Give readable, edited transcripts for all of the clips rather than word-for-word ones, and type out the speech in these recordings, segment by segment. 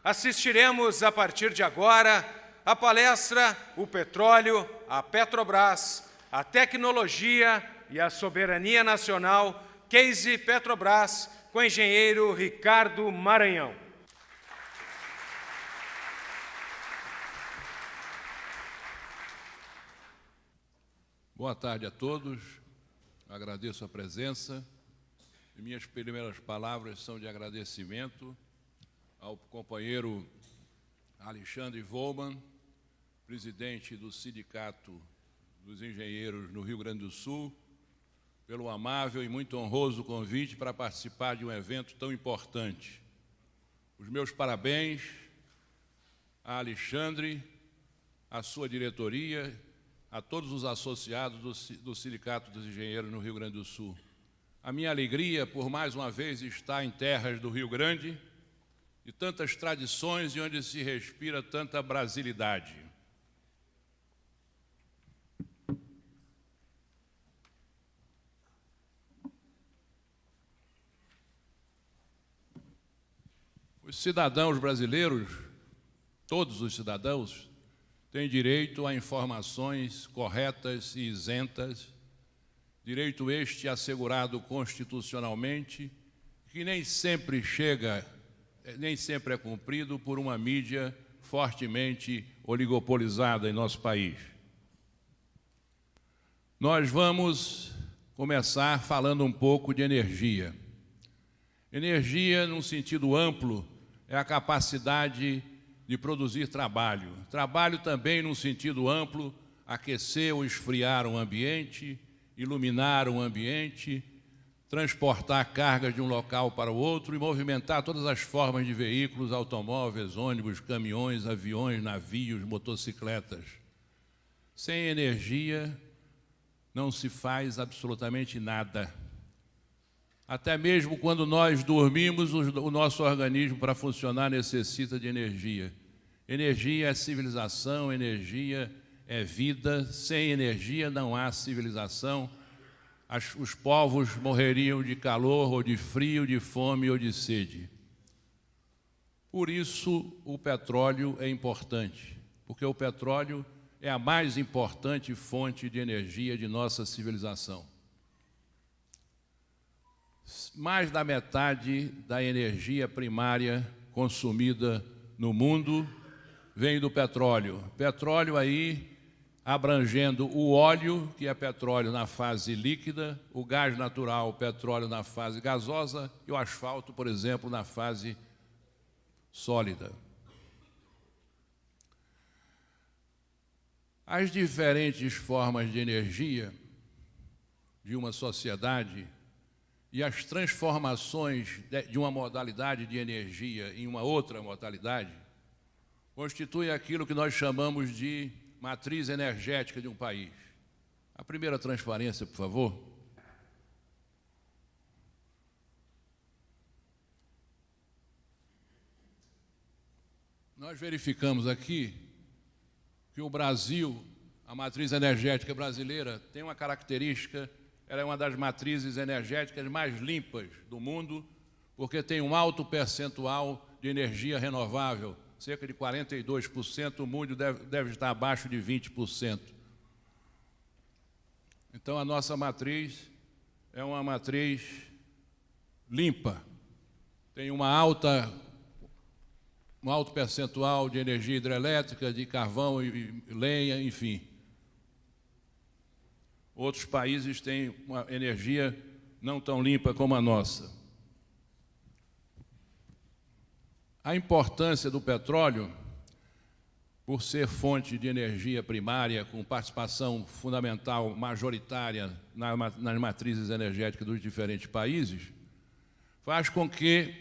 Assistiremos, a partir de agora, a palestra O Petróleo, a Petrobras, a Tecnologia e a Soberania Nacional, Case Petrobras, com o engenheiro Ricardo Maranhão. Boa tarde a todos, agradeço a presença. E minhas primeiras palavras são de agradecimento ao companheiro Alexandre Volman, presidente do Sindicato dos Engenheiros no Rio Grande do Sul, pelo amável e muito honroso convite para participar de um evento tão importante. Os meus parabéns a Alexandre, à sua diretoria, a todos os associados do Sindicato dos Engenheiros no Rio Grande do Sul. A minha alegria por mais uma vez estar em terras do Rio Grande, de tantas tradições e onde se respira tanta brasilidade. Os cidadãos brasileiros, todos os cidadãos, têm direito a informações corretas e isentas, direito este assegurado constitucionalmente, que nem sempre é cumprido por uma mídia fortemente oligopolizada em nosso país. Nós vamos começar falando um pouco de energia. Energia, num sentido amplo, é a capacidade de produzir trabalho. Trabalho também, num sentido amplo, aquecer ou esfriar um ambiente, iluminar um ambiente, transportar cargas de um local para o outro e movimentar todas as formas de veículos, automóveis, ônibus, caminhões, aviões, navios, motocicletas. Sem energia não se faz absolutamente nada. Até mesmo quando nós dormimos, o nosso organismo, para funcionar, necessita de energia. Energia é civilização, energia é vida. Sem energia não há civilização. Os povos morreriam de calor, ou de frio, de fome ou de sede. Por isso, o petróleo é importante, porque o petróleo é a mais importante fonte de energia de nossa civilização. Mais da metade da energia primária consumida no mundo vem do petróleo. Petróleo aí abrangendo o óleo, que é petróleo na fase líquida, o gás natural, petróleo na fase gasosa, e o asfalto, por exemplo, na fase sólida. As diferentes formas de energia de uma sociedade e as transformações de uma modalidade de energia em uma outra modalidade constituem aquilo que nós chamamos de matriz energética de um país. A primeira transparência, por favor. Nós verificamos aqui que o Brasil, a matriz energética brasileira, tem uma característica, ela é uma das matrizes energéticas mais limpas do mundo, porque tem um alto percentual de energia renovável, cerca de 42%, o mundo deve estar abaixo de 20%. Então, a nossa matriz é uma matriz limpa, tem um alto percentual de energia hidrelétrica, de carvão e lenha, enfim. Outros países têm uma energia não tão limpa como a nossa. A importância do petróleo, por ser fonte de energia primária, com participação fundamental, majoritária, nas matrizes energéticas dos diferentes países, faz com que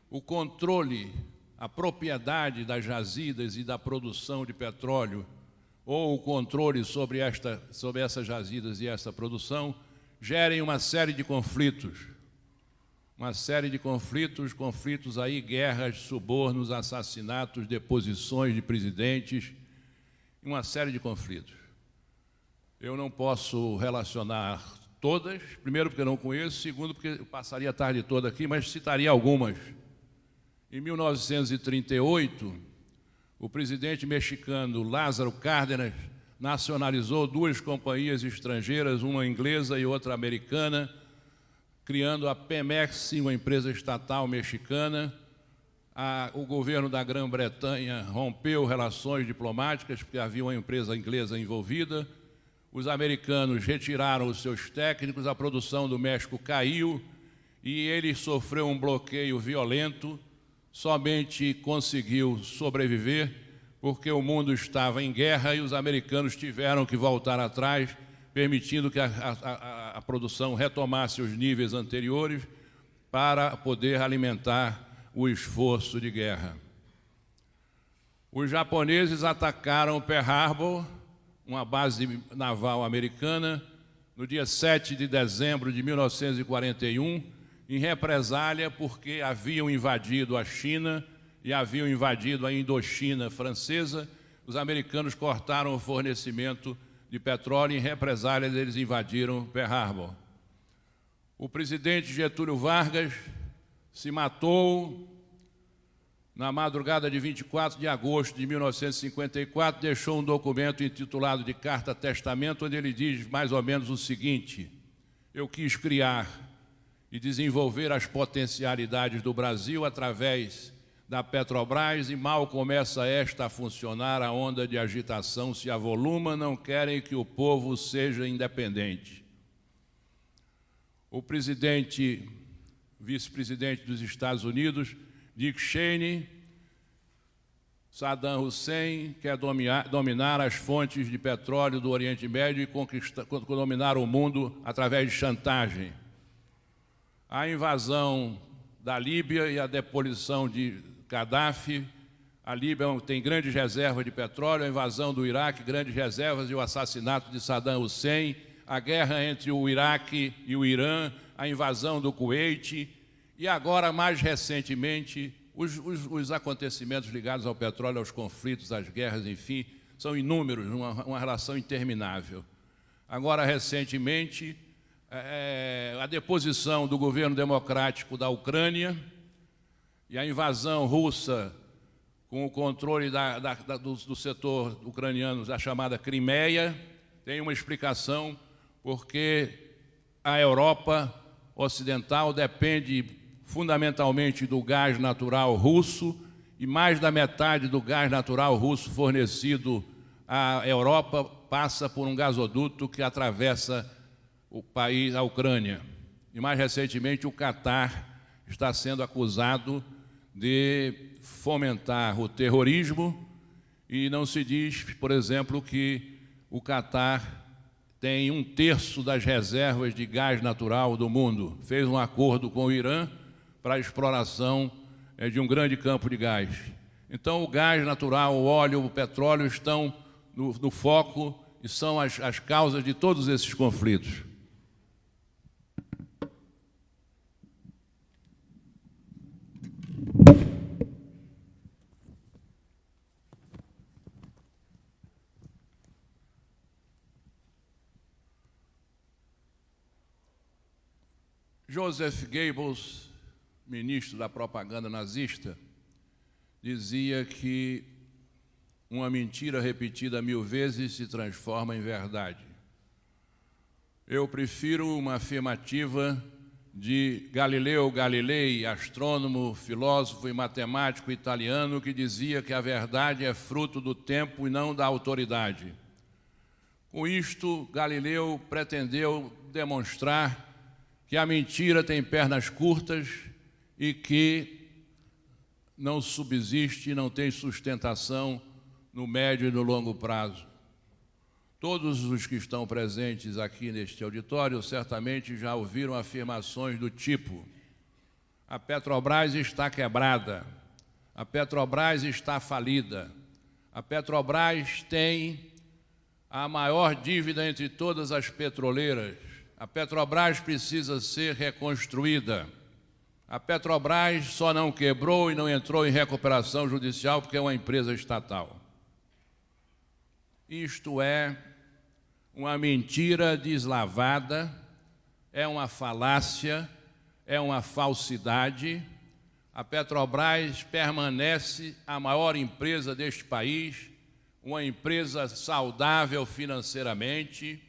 o controle, a propriedade das jazidas e da produção de petróleo, ou o controle sobre essas jazidas e essa produção, gerem uma série de conflitos. Conflitos aí, guerras, subornos, assassinatos, deposições de presidentes, uma série de conflitos. Eu não posso relacionar todas, primeiro porque eu não conheço, segundo porque eu passaria a tarde toda aqui, mas citaria algumas. Em 1938, o presidente mexicano Lázaro Cárdenas nacionalizou 2 companhias estrangeiras, uma inglesa e outra americana, criando a Pemex, uma empresa estatal mexicana. O governo da Grã-Bretanha rompeu relações diplomáticas, porque havia uma empresa inglesa envolvida. Os americanos retiraram os seus técnicos, a produção do México caiu e ele sofreu um bloqueio violento, somente conseguiu sobreviver porque o mundo estava em guerra e os americanos tiveram que voltar atrás, permitindo que a produção retomasse os níveis anteriores para poder alimentar o esforço de guerra. Os japoneses atacaram Pearl Harbor, uma base naval americana, no dia 7 de dezembro de 1941, em represália porque haviam invadido a China e haviam invadido a Indochina francesa. Os americanos cortaram o fornecimento de petróleo e, em represália, eles invadiram Pearl Harbor. O presidente Getúlio Vargas se matou na madrugada de 24 de agosto de 1954, deixou um documento intitulado de Carta Testamento, onde ele diz mais ou menos o seguinte: eu quis criar e desenvolver as potencialidades do Brasil através da Petrobras e mal começa esta a funcionar, a onda de agitação se avoluma, não querem que o povo seja independente. O vice-presidente dos Estados Unidos, Dick Cheney, Saddam Hussein quer dominar as fontes de petróleo do Oriente Médio e dominar o mundo através de chantagem. A invasão da Líbia e a deposição de Gaddafi. A Líbia tem grandes reservas de petróleo, a invasão do Iraque, grandes reservas, e o assassinato de Saddam Hussein, a guerra entre o Iraque e o Irã, a invasão do Kuwait e agora, mais recentemente, os acontecimentos ligados ao petróleo, aos conflitos, às guerras, enfim, são inúmeros, uma relação interminável. Agora, recentemente, a deposição do governo democrático da Ucrânia e a invasão russa com o controle do setor ucraniano da chamada Crimeia tem uma explicação, porque a Europa ocidental depende fundamentalmente do gás natural russo e mais da metade do gás natural russo fornecido à Europa passa por um gasoduto que atravessa o país, a Ucrânia. E mais recentemente o Catar está sendo acusado de fomentar o terrorismo e não se diz, por exemplo, que o Catar tem 1/3 das reservas de gás natural do mundo. Fez um acordo com o Irã para a exploração de um grande campo de gás. Então, o gás natural, o óleo, o petróleo estão no foco e são as causas de todos esses conflitos. Joseph Goebbels, ministro da propaganda nazista, dizia que uma mentira repetida 1000 vezes se transforma em verdade. Eu prefiro uma afirmativa de Galileu Galilei, astrônomo, filósofo e matemático italiano, que dizia que a verdade é fruto do tempo e não da autoridade. Com isto, Galileu pretendeu demonstrar que a mentira tem pernas curtas e que não subsiste, não tem sustentação no médio e no longo prazo. Todos os que estão presentes aqui neste auditório certamente já ouviram afirmações do tipo: a Petrobras está quebrada, a Petrobras está falida, a Petrobras tem a maior dívida entre todas as petroleiras, a Petrobras precisa ser reconstruída. A Petrobras só não quebrou e não entrou em recuperação judicial porque é uma empresa estatal. Isto é uma mentira deslavada, é uma falácia, é uma falsidade. A Petrobras permanece a maior empresa deste país, uma empresa saudável financeiramente,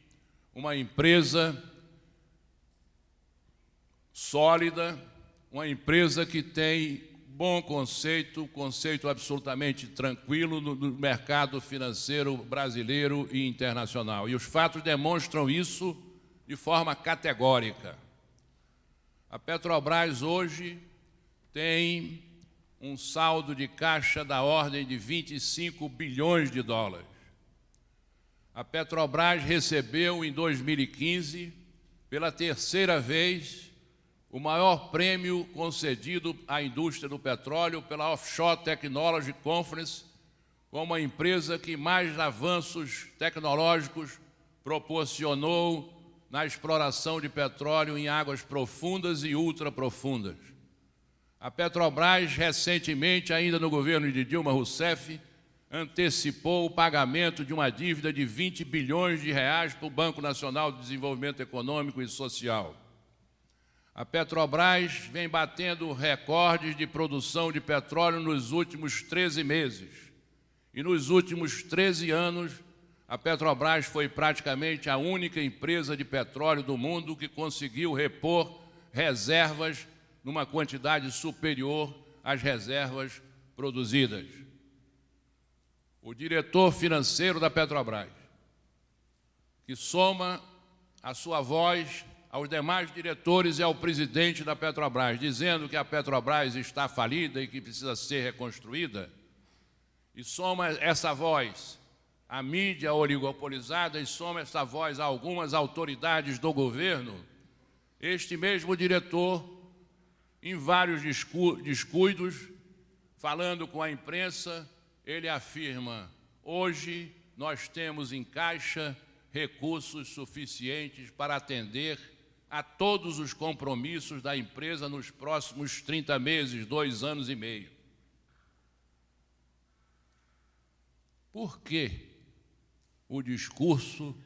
uma empresa sólida, uma empresa que tem bom conceito absolutamente tranquilo no mercado financeiro brasileiro e internacional. E os fatos demonstram isso de forma categórica. A Petrobras hoje tem um saldo de caixa da ordem de 25 bilhões de dólares. A Petrobras recebeu em 2015, pela terceira vez, o maior prêmio concedido à indústria do petróleo pela Offshore Technology Conference, como a empresa que mais avanços tecnológicos proporcionou na exploração de petróleo em águas profundas e ultraprofundas. A Petrobras, recentemente, ainda no governo de Dilma Rousseff, antecipou o pagamento de uma dívida de 20 bilhões de reais para o Banco Nacional de Desenvolvimento Econômico e Social. A Petrobras vem batendo recordes de produção de petróleo nos últimos 13 meses. E nos últimos 13 anos, a Petrobras foi praticamente a única empresa de petróleo do mundo que conseguiu repor reservas numa quantidade superior às reservas produzidas. O diretor financeiro da Petrobras, que soma a sua voz aos demais diretores e ao presidente da Petrobras, dizendo que a Petrobras está falida e que precisa ser reconstruída, e soma essa voz à mídia oligopolizada e soma essa voz a algumas autoridades do governo, este mesmo diretor, em vários descuidos, falando com a imprensa, ele afirma: hoje nós temos em caixa recursos suficientes para atender a todos os compromissos da empresa nos próximos 30 meses, 2 anos e meio. Por que o discurso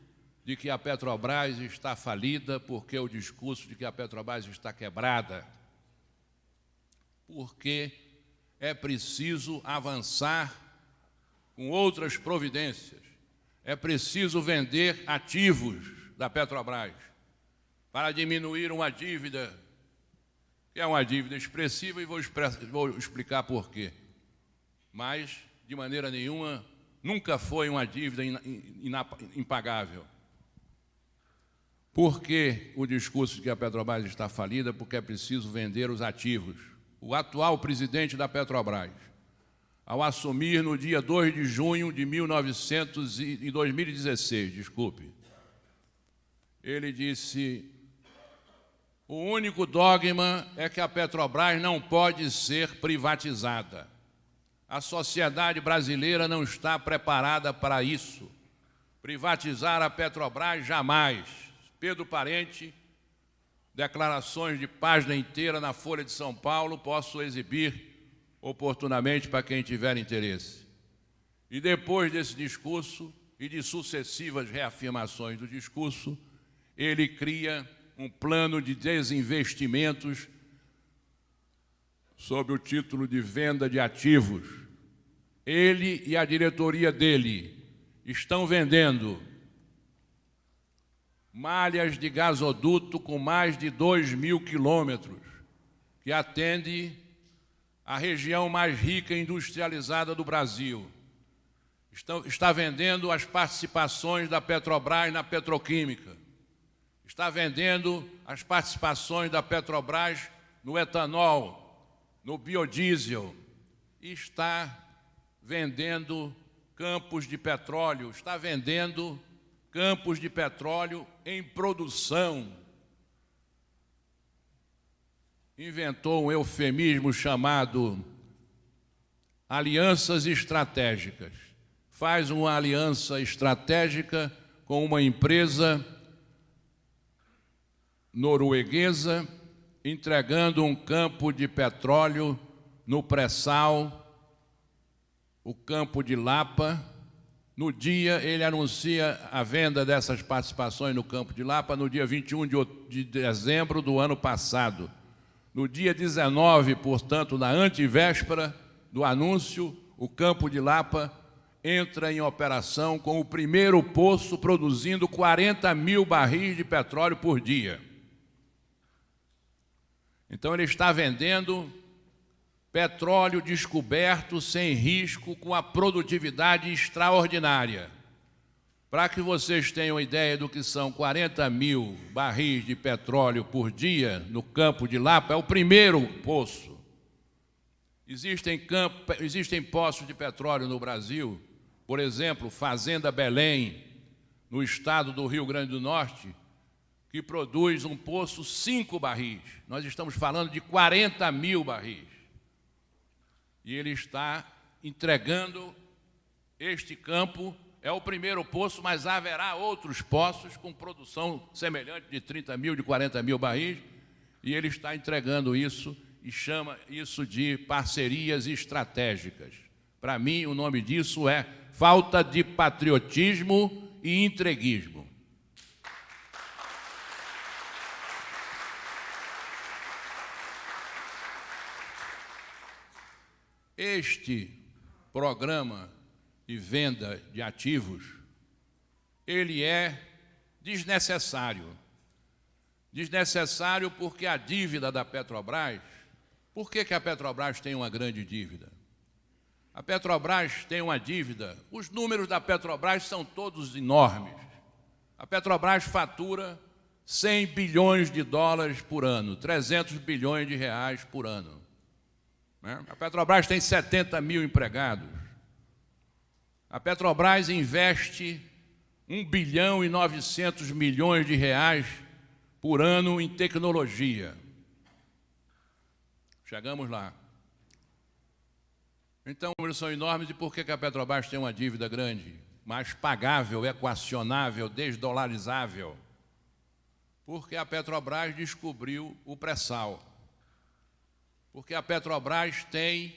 de que a Petrobras está falida? Por que o discurso de que a Petrobras está quebrada? Porque é preciso avançar com outras providências. É preciso vender ativos da Petrobras para diminuir uma dívida, que é uma dívida expressiva, e vou explicar por quê. Mas, de maneira nenhuma, nunca foi uma dívida impagável. Por que o discurso de que a Petrobras está falida? Porque é preciso vender os ativos. O atual presidente da Petrobras, ao assumir no dia 2 de junho de 2016, ele disse: o único dogma é que a Petrobras não pode ser privatizada. A sociedade brasileira não está preparada para isso. Privatizar a Petrobras, jamais. Pedro Parente, declarações de página inteira na Folha de São Paulo, posso exibir oportunamente para quem tiver interesse. E depois desse discurso e de sucessivas reafirmações do discurso, ele cria um plano de desinvestimentos sob o título de venda de ativos. Ele e a diretoria dele estão vendendo malhas de gasoduto com mais de 2.000 quilômetros, que atende a região mais rica e industrializada do Brasil. Está vendendo as participações da Petrobras na petroquímica. Está vendendo as participações da Petrobras no etanol, no biodiesel. E está vendendo campos de petróleo, está vendendo campos de petróleo em produção. Inventou um eufemismo chamado alianças estratégicas. Faz uma aliança estratégica com uma empresa norueguesa, entregando um campo de petróleo no pré-sal, o campo de Lapa, no dia, ele anuncia a venda dessas participações no Campo de Lapa no dia 21 de dezembro do ano passado. No dia 19, portanto, na antevéspera do anúncio, o Campo de Lapa entra em operação com o primeiro poço produzindo 40 mil barris de petróleo por dia. Então ele está vendendo petróleo descoberto, sem risco, com a produtividade extraordinária. Para que vocês tenham ideia do que são 40 mil barris de petróleo por dia no Campo de Lapa, é o primeiro poço. Existem poços de petróleo no Brasil, por exemplo, Fazenda Belém, no estado do Rio Grande do Norte, que produz um poço 5 barris. Nós estamos falando de 40 mil barris. E ele está entregando este campo, é o primeiro poço, mas haverá outros poços com produção semelhante de 30 mil, de 40 mil barris, e ele está entregando isso e chama isso de parcerias estratégicas. Para mim, o nome disso é falta de patriotismo e entreguismo. Este programa de venda de ativos, ele é desnecessário. Desnecessário porque a dívida da Petrobras, por que a Petrobras tem uma grande dívida? A Petrobras tem uma dívida, os números da Petrobras são todos enormes. A Petrobras fatura 100 bilhões de dólares por ano, 300 bilhões de reais por ano. A Petrobras tem 70 mil empregados. A Petrobras investe 1 bilhão e 900 milhões de reais por ano em tecnologia. Chegamos lá. Então, os números são enormes e por que a Petrobras tem uma dívida grande? Mais pagável, equacionável, desdolarizável? Porque a Petrobras descobriu o pré-sal. Porque a Petrobras tem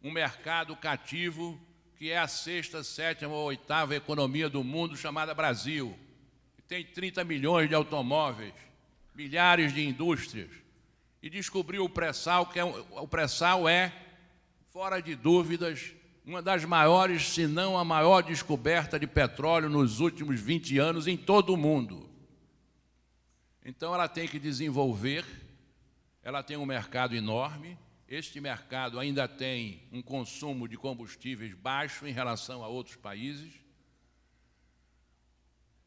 um mercado cativo que é a 6ª, 7ª ou 8ª economia do mundo, chamada Brasil. Tem 30 milhões de automóveis, milhares de indústrias. E descobriu o pré-sal, que o pré-sal é, fora de dúvidas, uma das maiores, se não a maior descoberta de petróleo nos últimos 20 anos em todo o mundo. Então ela tem que desenvolver. Ela tem um mercado enorme, este mercado ainda tem um consumo de combustíveis baixo em relação a outros países.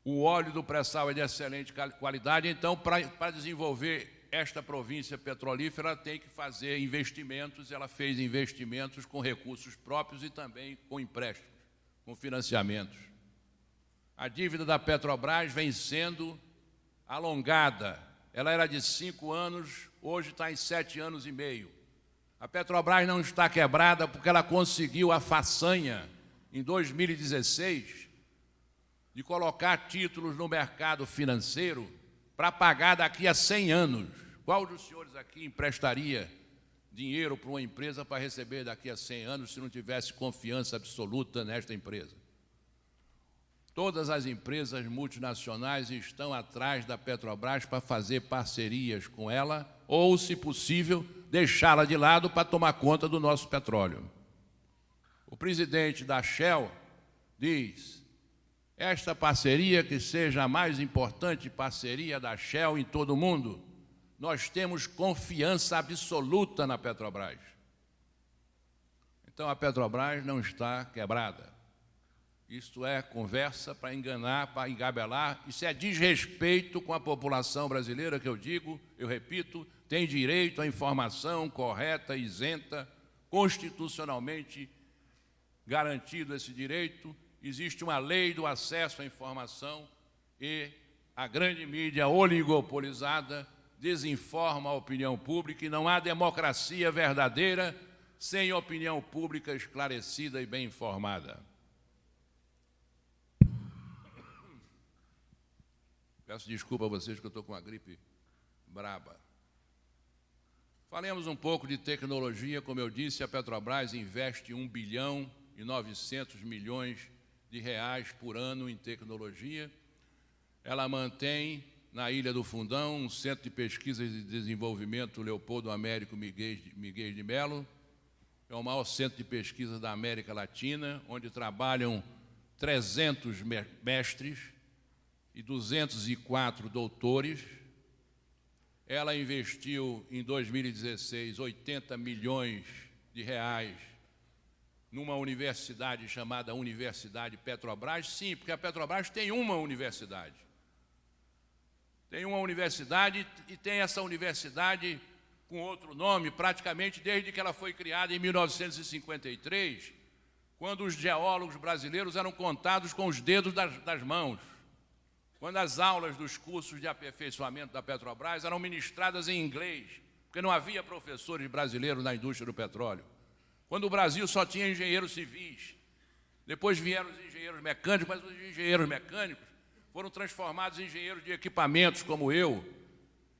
O óleo do pré-sal é de excelente qualidade, então, para desenvolver esta província petrolífera, ela tem que fazer investimentos, ela fez investimentos com recursos próprios e também com empréstimos, com financiamentos. A dívida da Petrobras vem sendo alongada. Ela era de 5 anos, hoje está em 7 anos e meio. A Petrobras não está quebrada porque ela conseguiu a façanha, em 2016, de colocar títulos no mercado financeiro para pagar daqui a 100 anos. Qual dos senhores aqui emprestaria dinheiro para uma empresa para receber daqui a 100 anos se não tivesse confiança absoluta nesta empresa? Todas as empresas multinacionais estão atrás da Petrobras para fazer parcerias com ela ou, se possível, deixá-la de lado para tomar conta do nosso petróleo. O presidente da Shell diz: esta parceria que seja a mais importante parceria da Shell em todo o mundo, nós temos confiança absoluta na Petrobras. Então a Petrobras não está quebrada. Isto é conversa para enganar, para engabelar. Isso é desrespeito com a população brasileira, que eu digo, eu repito, tem direito à informação correta, isenta, constitucionalmente garantido esse direito. Existe uma lei do acesso à informação e a grande mídia oligopolizada desinforma a opinião pública e não há democracia verdadeira sem opinião pública esclarecida e bem informada. Peço desculpa a vocês que eu estou com uma gripe braba. Falemos um pouco de tecnologia. Como eu disse, a Petrobras investe 1 bilhão e 900 milhões de reais por ano em tecnologia. Ela mantém na Ilha do Fundão um centro de pesquisa e desenvolvimento Leopoldo Américo Miguel de Melo. É o maior centro de pesquisa da América Latina, onde trabalham 300 mestres e 204 doutores. Ela investiu em 2016 80 milhões de reais numa universidade chamada Universidade Petrobras. Sim, porque a Petrobras tem uma universidade. Tem uma universidade e tem essa universidade com outro nome praticamente desde que ela foi criada em 1953, quando os geólogos brasileiros eram contados com os dedos das mãos. Quando as aulas dos cursos de aperfeiçoamento da Petrobras eram ministradas em inglês, porque não havia professores brasileiros na indústria do petróleo. Quando o Brasil só tinha engenheiros civis. Depois vieram os engenheiros mecânicos, mas os engenheiros mecânicos foram transformados em engenheiros de equipamentos, como eu,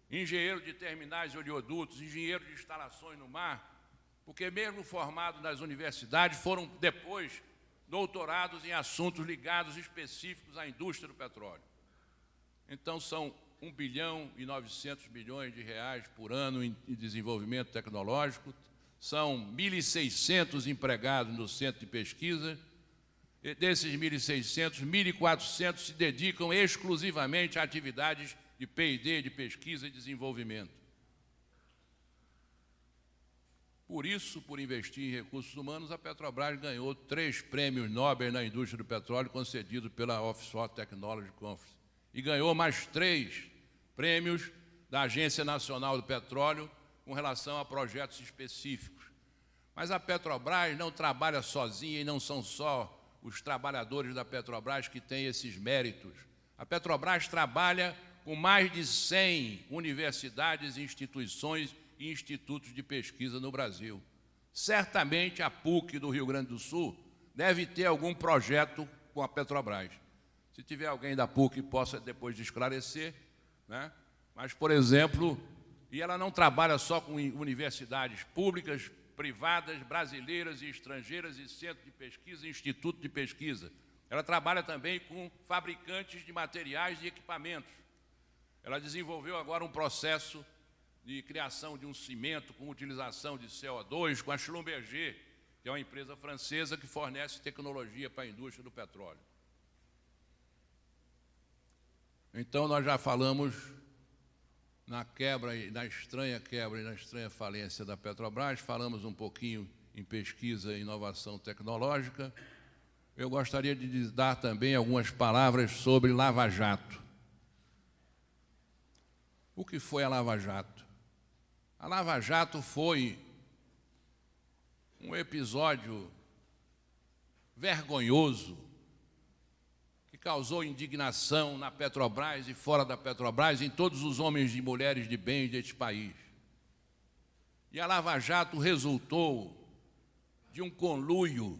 engenheiro de terminais e oleodutos, engenheiro de instalações no mar, porque mesmo formados nas universidades, foram depois doutorados em assuntos ligados específicos à indústria do petróleo. Então, são 1 bilhão e 900 milhões de reais por ano em desenvolvimento tecnológico, são 1.600 empregados no centro de pesquisa, e desses 1.600, 1.400 se dedicam exclusivamente a atividades de P&D, de pesquisa e desenvolvimento. Por isso, por investir em recursos humanos, a Petrobras ganhou 3 prêmios Nobel na indústria do petróleo concedidos pela Offshore Technology Conference. E ganhou mais 3 prêmios da Agência Nacional do Petróleo com relação a projetos específicos. Mas a Petrobras não trabalha sozinha e não são só os trabalhadores da Petrobras que têm esses méritos. A Petrobras trabalha com mais de 100 universidades, instituições e institutos de pesquisa no Brasil. Certamente a PUC do Rio Grande do Sul deve ter algum projeto com a Petrobras. Se tiver alguém da PUC, possa depois esclarecer, né? Mas, por exemplo, e ela não trabalha só com universidades públicas, privadas, brasileiras e estrangeiras, e centro de pesquisa e instituto de pesquisa. Ela trabalha também com fabricantes de materiais e equipamentos. Ela desenvolveu agora um processo de criação de um cimento com utilização de CO2 com a Schlumberger, que é uma empresa francesa que fornece tecnologia para a indústria do petróleo. Então, nós já falamos na quebra, na estranha quebra e na estranha falência da Petrobras, falamos um pouquinho em pesquisa e inovação tecnológica. Eu gostaria de dar também algumas palavras sobre Lava Jato. O que foi a Lava Jato? A Lava Jato foi um episódio vergonhoso que causou indignação na Petrobras e fora da Petrobras, em todos os homens e mulheres de bem deste país. E a Lava Jato resultou de um conluio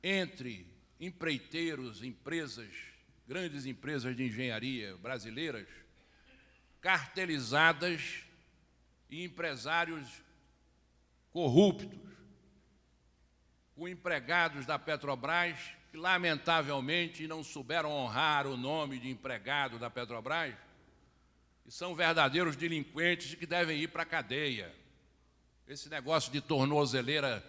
entre empreiteiros, empresas, grandes empresas de engenharia brasileiras, cartelizadas e empresários corruptos, com empregados da Petrobras que, lamentavelmente, não souberam honrar o nome de empregado da Petrobras e são verdadeiros delinquentes que devem ir para a cadeia. Esse negócio de tornozeleira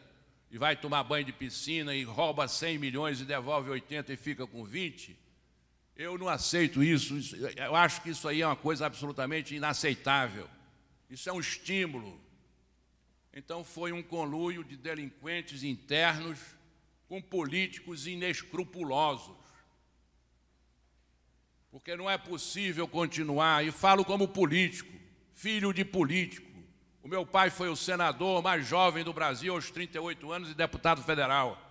e vai tomar banho de piscina e rouba 100 milhões e devolve 80 e fica com 20, eu não aceito isso. Eu acho que isso aí é uma coisa absolutamente inaceitável. Isso é um estímulo. Então, foi um conluio de delinquentes internos com políticos inescrupulosos. Porque não é possível continuar, e falo como político, filho de político. O meu pai foi o senador mais jovem do Brasil aos 38 anos e deputado federal.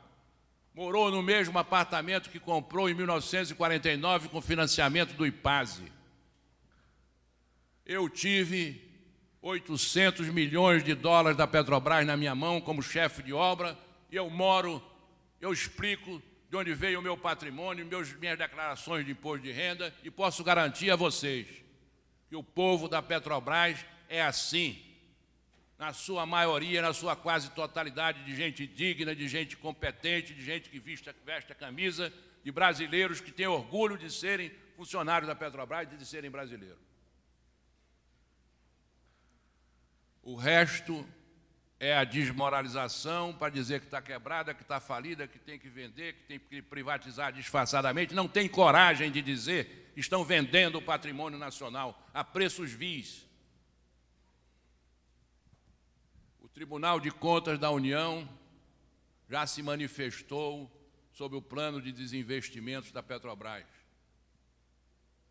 Morou no mesmo apartamento que comprou em 1949 com financiamento do IPASE. Eu tive 800 milhões de dólares da Petrobras na minha mão como chefe de obra, e eu explico de onde veio o meu patrimônio, minhas declarações de imposto de renda, e posso garantir a vocês que o povo da Petrobras é assim, na sua maioria, na sua quase totalidade, de gente digna, de gente competente, de gente que veste a camisa, de brasileiros que têm orgulho de serem funcionários da Petrobras e de serem brasileiros. O resto é a desmoralização para dizer que está quebrada, que está falida, que tem que vender, que tem que privatizar disfarçadamente. Não tem coragem de dizer que estão vendendo o patrimônio nacional a preços vis. O Tribunal de Contas da União já se manifestou sobre o plano de desinvestimentos da Petrobras.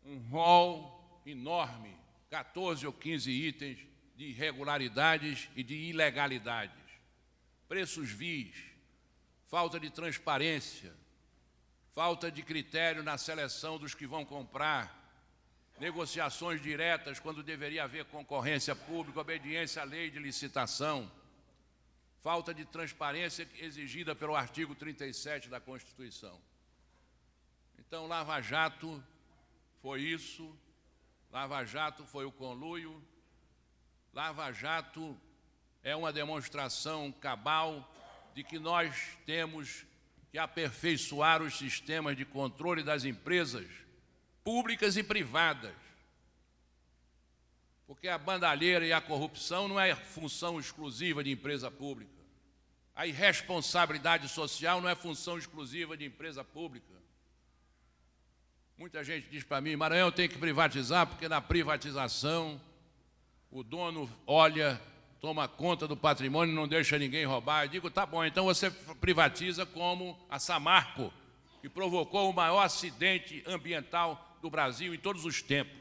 Um rol enorme, 14 ou 15 itens de irregularidades e de ilegalidades. Preços vis, falta de transparência, falta de critério na seleção dos que vão comprar, negociações diretas quando deveria haver concorrência pública, obediência à lei de licitação, falta de transparência exigida pelo artigo 37 da Constituição. Então, Lava Jato foi isso, Lava Jato foi o conluio, Lava Jato é uma demonstração cabal de que nós temos que aperfeiçoar os sistemas de controle das empresas públicas e privadas. Porque a bandalheira e a corrupção não é função exclusiva de empresa pública. A irresponsabilidade social não é função exclusiva de empresa pública. Muita gente diz para mim, Maranhão tem que privatizar, porque na privatização o dono olha, toma conta do patrimônio e não deixa ninguém roubar. Eu digo, tá bom, então você privatiza como a Samarco, que provocou o maior acidente ambiental do Brasil em todos os tempos.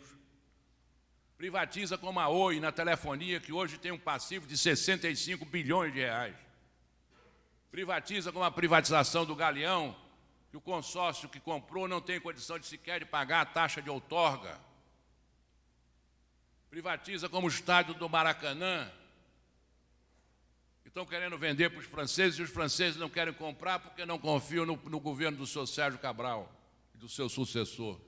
Privatiza como a Oi na telefonia, que hoje tem um passivo de 65 bilhões de reais. Privatiza como a privatização do Galeão, que o consórcio que comprou não tem condição de sequer de pagar a taxa de outorga. Privatiza como o estádio do Maracanã, que estão querendo vender para os franceses, e os franceses não querem comprar porque não confiam no governo do seu Sérgio Cabral e do seu sucessor.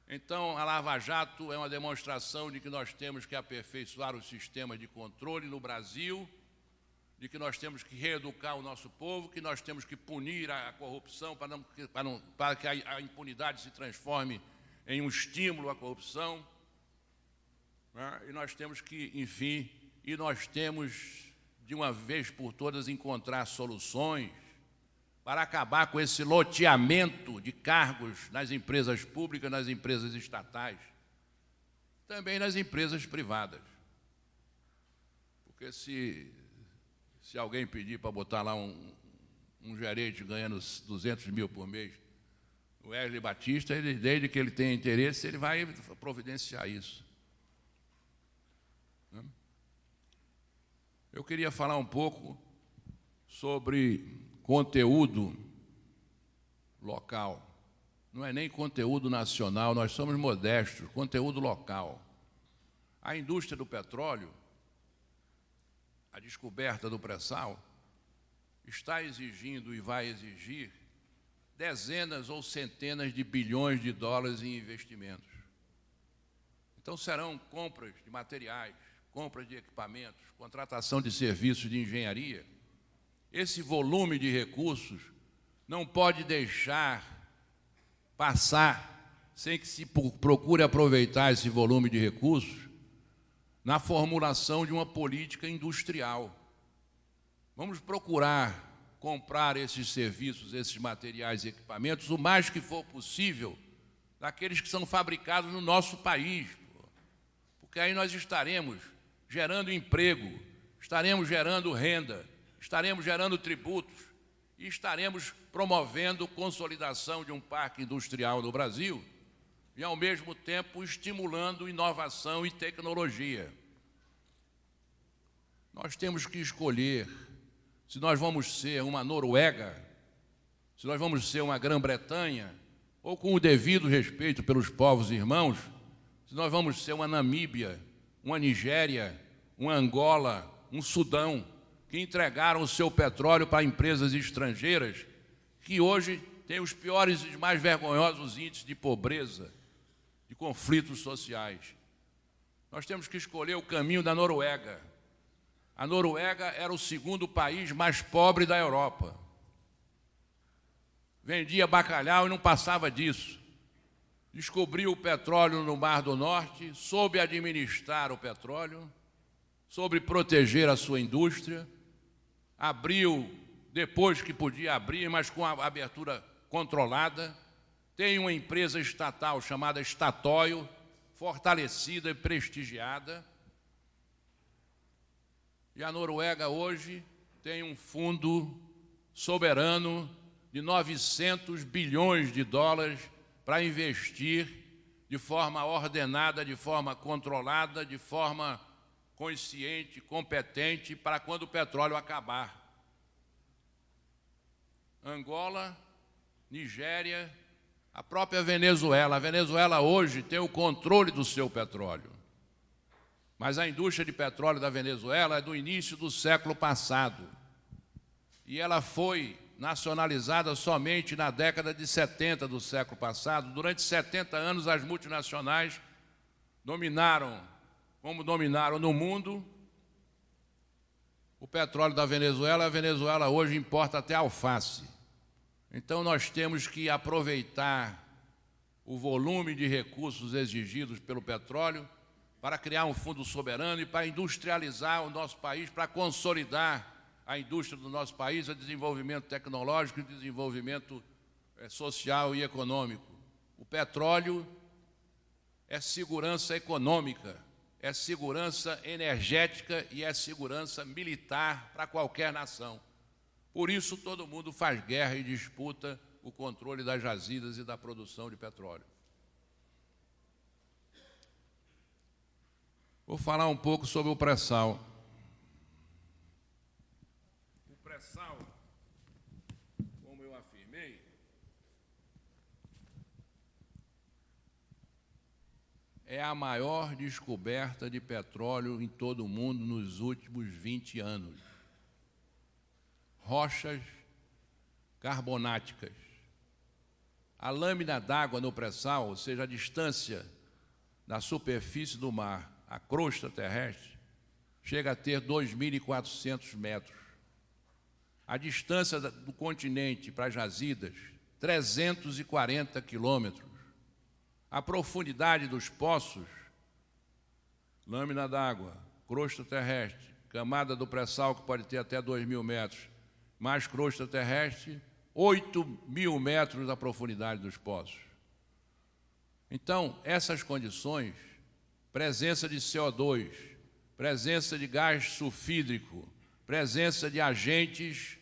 Então, a Lava Jato é uma demonstração de que nós temos que aperfeiçoar os sistemas de controle no Brasil, de que nós temos que reeducar o nosso povo, que nós temos que punir a corrupção para que a impunidade se transforme em um estímulo à corrupção. E nós temos que, enfim, de uma vez por todas, encontrar soluções para acabar com esse loteamento de cargos nas empresas públicas, nas empresas estatais, também nas empresas privadas. Porque se alguém pedir para botar lá um gerente ganhando 200 mil por mês, o Wesley Batista, desde que ele tenha interesse, ele vai providenciar isso. Eu queria falar um pouco sobre conteúdo local. Não é nem conteúdo nacional, nós somos modestos, conteúdo local. A indústria do petróleo, a descoberta do pré-sal, está exigindo e vai exigir dezenas ou centenas de bilhões de dólares em investimentos. Então serão compras de materiais, compras de equipamentos, contratação de serviços de engenharia. Esse volume de recursos não pode deixar passar sem que se procure aproveitar esse volume de recursos na formulação de uma política industrial. Vamos procurar comprar esses serviços, esses materiais e equipamentos, o mais que for possível, daqueles que são fabricados no nosso país, porque aí nós estaremos gerando emprego, estaremos gerando renda, estaremos gerando tributos e estaremos promovendo consolidação de um parque industrial no Brasil e, ao mesmo tempo, estimulando inovação e tecnologia. Nós temos que escolher se nós vamos ser uma Noruega, se nós vamos ser uma Grã-Bretanha, ou, com o devido respeito pelos povos irmãos, se nós vamos ser uma Namíbia, uma Nigéria, uma Angola, um Sudão, que entregaram o seu petróleo para empresas estrangeiras, que hoje têm os piores e mais vergonhosos índices de pobreza, de conflitos sociais. Nós temos que escolher o caminho da Noruega. A Noruega era o segundo país mais pobre da Europa. vendia bacalhau e não passava disso. Descobriu o petróleo no Mar do Norte, soube administrar o petróleo, soube proteger a sua indústria, abriu depois que podia abrir, mas com a abertura controlada. Tem uma empresa estatal chamada Statoil, fortalecida e prestigiada. E a Noruega hoje tem um fundo soberano de 900 bilhões de dólares para investir de forma ordenada, de forma controlada, de forma consciente, competente, para quando o petróleo acabar. Angola, Nigéria, a própria Venezuela. A Venezuela hoje tem o controle do seu petróleo. Mas a indústria de petróleo da Venezuela é do início do século passado. E ela foi nacionalizada somente na década de 70 do século passado. Durante 70 anos, as multinacionais dominaram, como dominaram no mundo, o petróleo da Venezuela. A Venezuela hoje importa até alface. Então, nós temos que aproveitar o volume de recursos exigidos pelo petróleo para criar um fundo soberano e para industrializar o nosso país, para consolidar a indústria do nosso país, o desenvolvimento tecnológico e o desenvolvimento social e econômico. O petróleo é segurança econômica, é segurança energética e é segurança militar para qualquer nação. Por isso, todo mundo faz guerra e disputa o controle das jazidas e da produção de petróleo. Vou falar um pouco sobre o pré-sal. O pré-sal, como eu afirmei, é a maior descoberta de petróleo em todo o mundo nos últimos 20 anos. Rochas carbonáticas. A lâmina d'água no pré-sal, ou seja, a distância da superfície do mar à crosta terrestre, chega a ter 2.400 metros. A distância do continente para as jazidas, 340 quilômetros. A profundidade dos poços, lâmina d'água, crosta terrestre, camada do pré-sal que pode ter até 2.000 metros, mais crosta terrestre, 8.000 metros da profundidade dos poços. Então, essas condições, presença de CO2, presença de gás sulfídrico, presença de agentes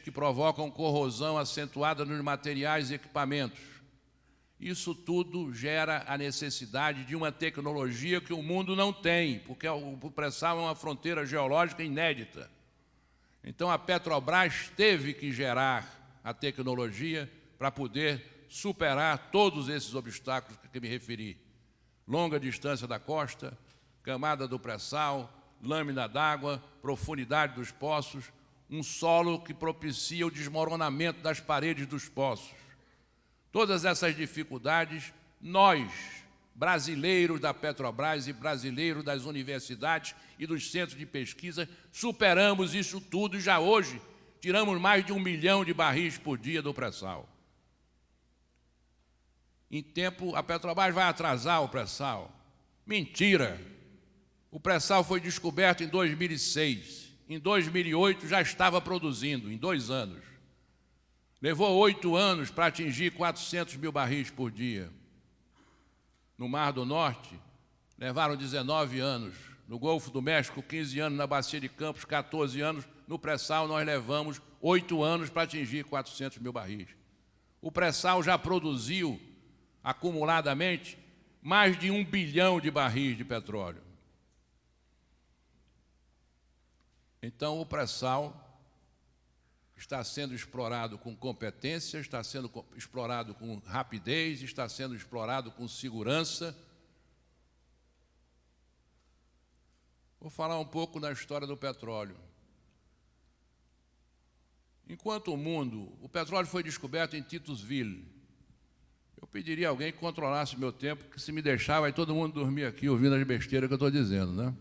que provocam corrosão acentuada nos materiais e equipamentos. Isso tudo gera a necessidade de uma tecnologia que o mundo não tem, porque o pré-sal é uma fronteira geológica inédita. Então, a Petrobras teve que gerar a tecnologia para poder superar todos esses obstáculos que me referi. Longa distância da costa, camada do pré-sal, lâmina d'água, profundidade dos poços, um solo que propicia o desmoronamento das paredes dos poços. Todas essas dificuldades, nós, brasileiros da Petrobras e brasileiros das universidades e dos centros de pesquisa, superamos isso tudo e já hoje tiramos mais de 1 milhão de barris por dia do pré-sal. Em tempo, a Petrobras vai atrasar o pré-sal. Mentira! O pré-sal foi descoberto em 2006. Em 2008 já estava produzindo, em 2 anos. Levou 8 anos para atingir 400 mil barris por dia. No Mar do Norte, levaram 19 anos. No Golfo do México, 15 anos. Na Bacia de Campos, 14 anos. No pré-sal, nós levamos 8 anos para atingir 400 mil barris. O pré-sal já produziu, acumuladamente, mais de 1 bilhão de barris de petróleo. Então, o pré-sal está sendo explorado com competência, está sendo explorado com rapidez, está sendo explorado com segurança. Vou falar um pouco da história do petróleo. Enquanto o petróleo foi descoberto em Titusville. Eu pediria a alguém que controlasse meu tempo, que se me deixar, vai todo mundo dormir aqui ouvindo as besteiras que eu estou dizendo, né?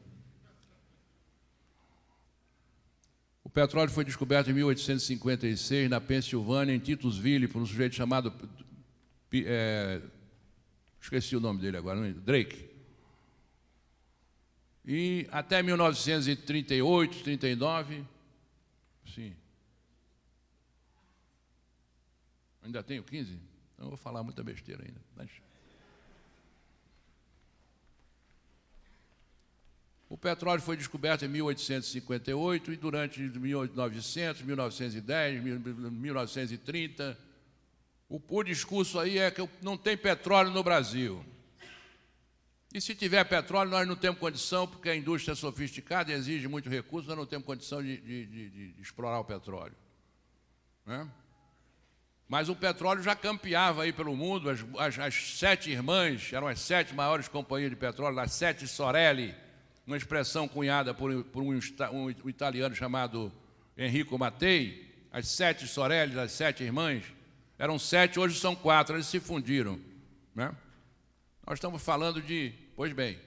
petróleo foi descoberto em 1856, na Pensilvânia, em Titusville, por um sujeito chamado... esqueci o nome dele agora, Drake. E até 1938, 39... Sim. Ainda tenho 15? Não vou falar muita besteira ainda. Mas... O petróleo foi descoberto em 1858 e durante 1900, 1910, 1930, o discurso aí é que não tem petróleo no Brasil. E se tiver petróleo, nós não temos condição, porque a indústria é sofisticada e exige muito recurso, nós não temos condição de explorar o petróleo. Né? Mas o petróleo já campeava aí pelo mundo, as 7 irmãs, eram as 7 maiores companhias de petróleo, as 7 Sorelli, uma expressão cunhada por um italiano chamado Enrico Mattei, as 7 Sorelli, as 7 irmãs, eram 7, hoje são 4, eles se fundiram. Né? Nós estamos falando de... Pois bem,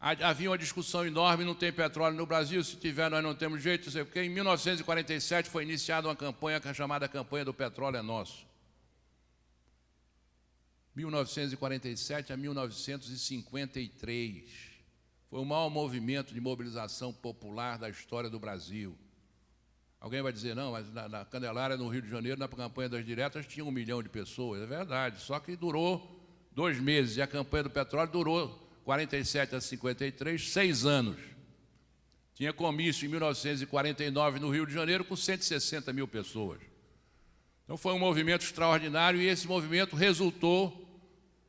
havia uma discussão enorme, não tem petróleo no Brasil, se tiver nós não temos jeito, não sei o quê. Em 1947 foi iniciada uma campanha chamada Campanha do Petróleo é Nosso. 1947 a 1953. Foi o maior movimento de mobilização popular da história do Brasil. Alguém vai dizer, não, mas na Candelária, no Rio de Janeiro, na campanha das diretas, tinha 1 milhão de pessoas. É verdade, só que durou 2 meses, e a campanha do petróleo durou 47 a 53, 6 anos. Tinha comício em 1949 no Rio de Janeiro com 160 mil pessoas. Então foi um movimento extraordinário e esse movimento resultou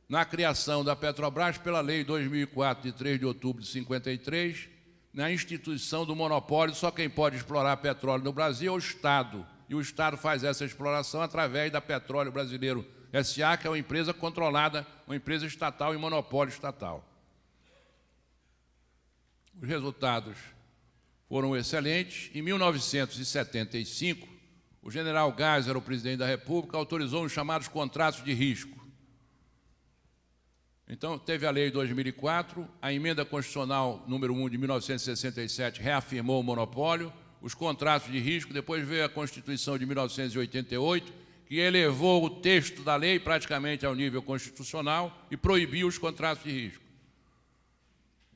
na criação da Petrobras pela Lei 2004, de 3 de outubro de 53, na instituição do monopólio. Só quem pode explorar petróleo no Brasil é o Estado. E o Estado faz essa exploração através da Petróleo Brasileiro S.A., que é uma empresa controlada, uma empresa estatal e monopólio estatal. Os resultados foram excelentes. Em 1975, o general Geisel, o presidente da República, autorizou os chamados contratos de risco. Então, teve a lei de 2004, a emenda constitucional número 1 de 1967 reafirmou o monopólio, os contratos de risco, depois veio a Constituição de 1988, que elevou o texto da lei praticamente ao nível constitucional e proibiu os contratos de risco.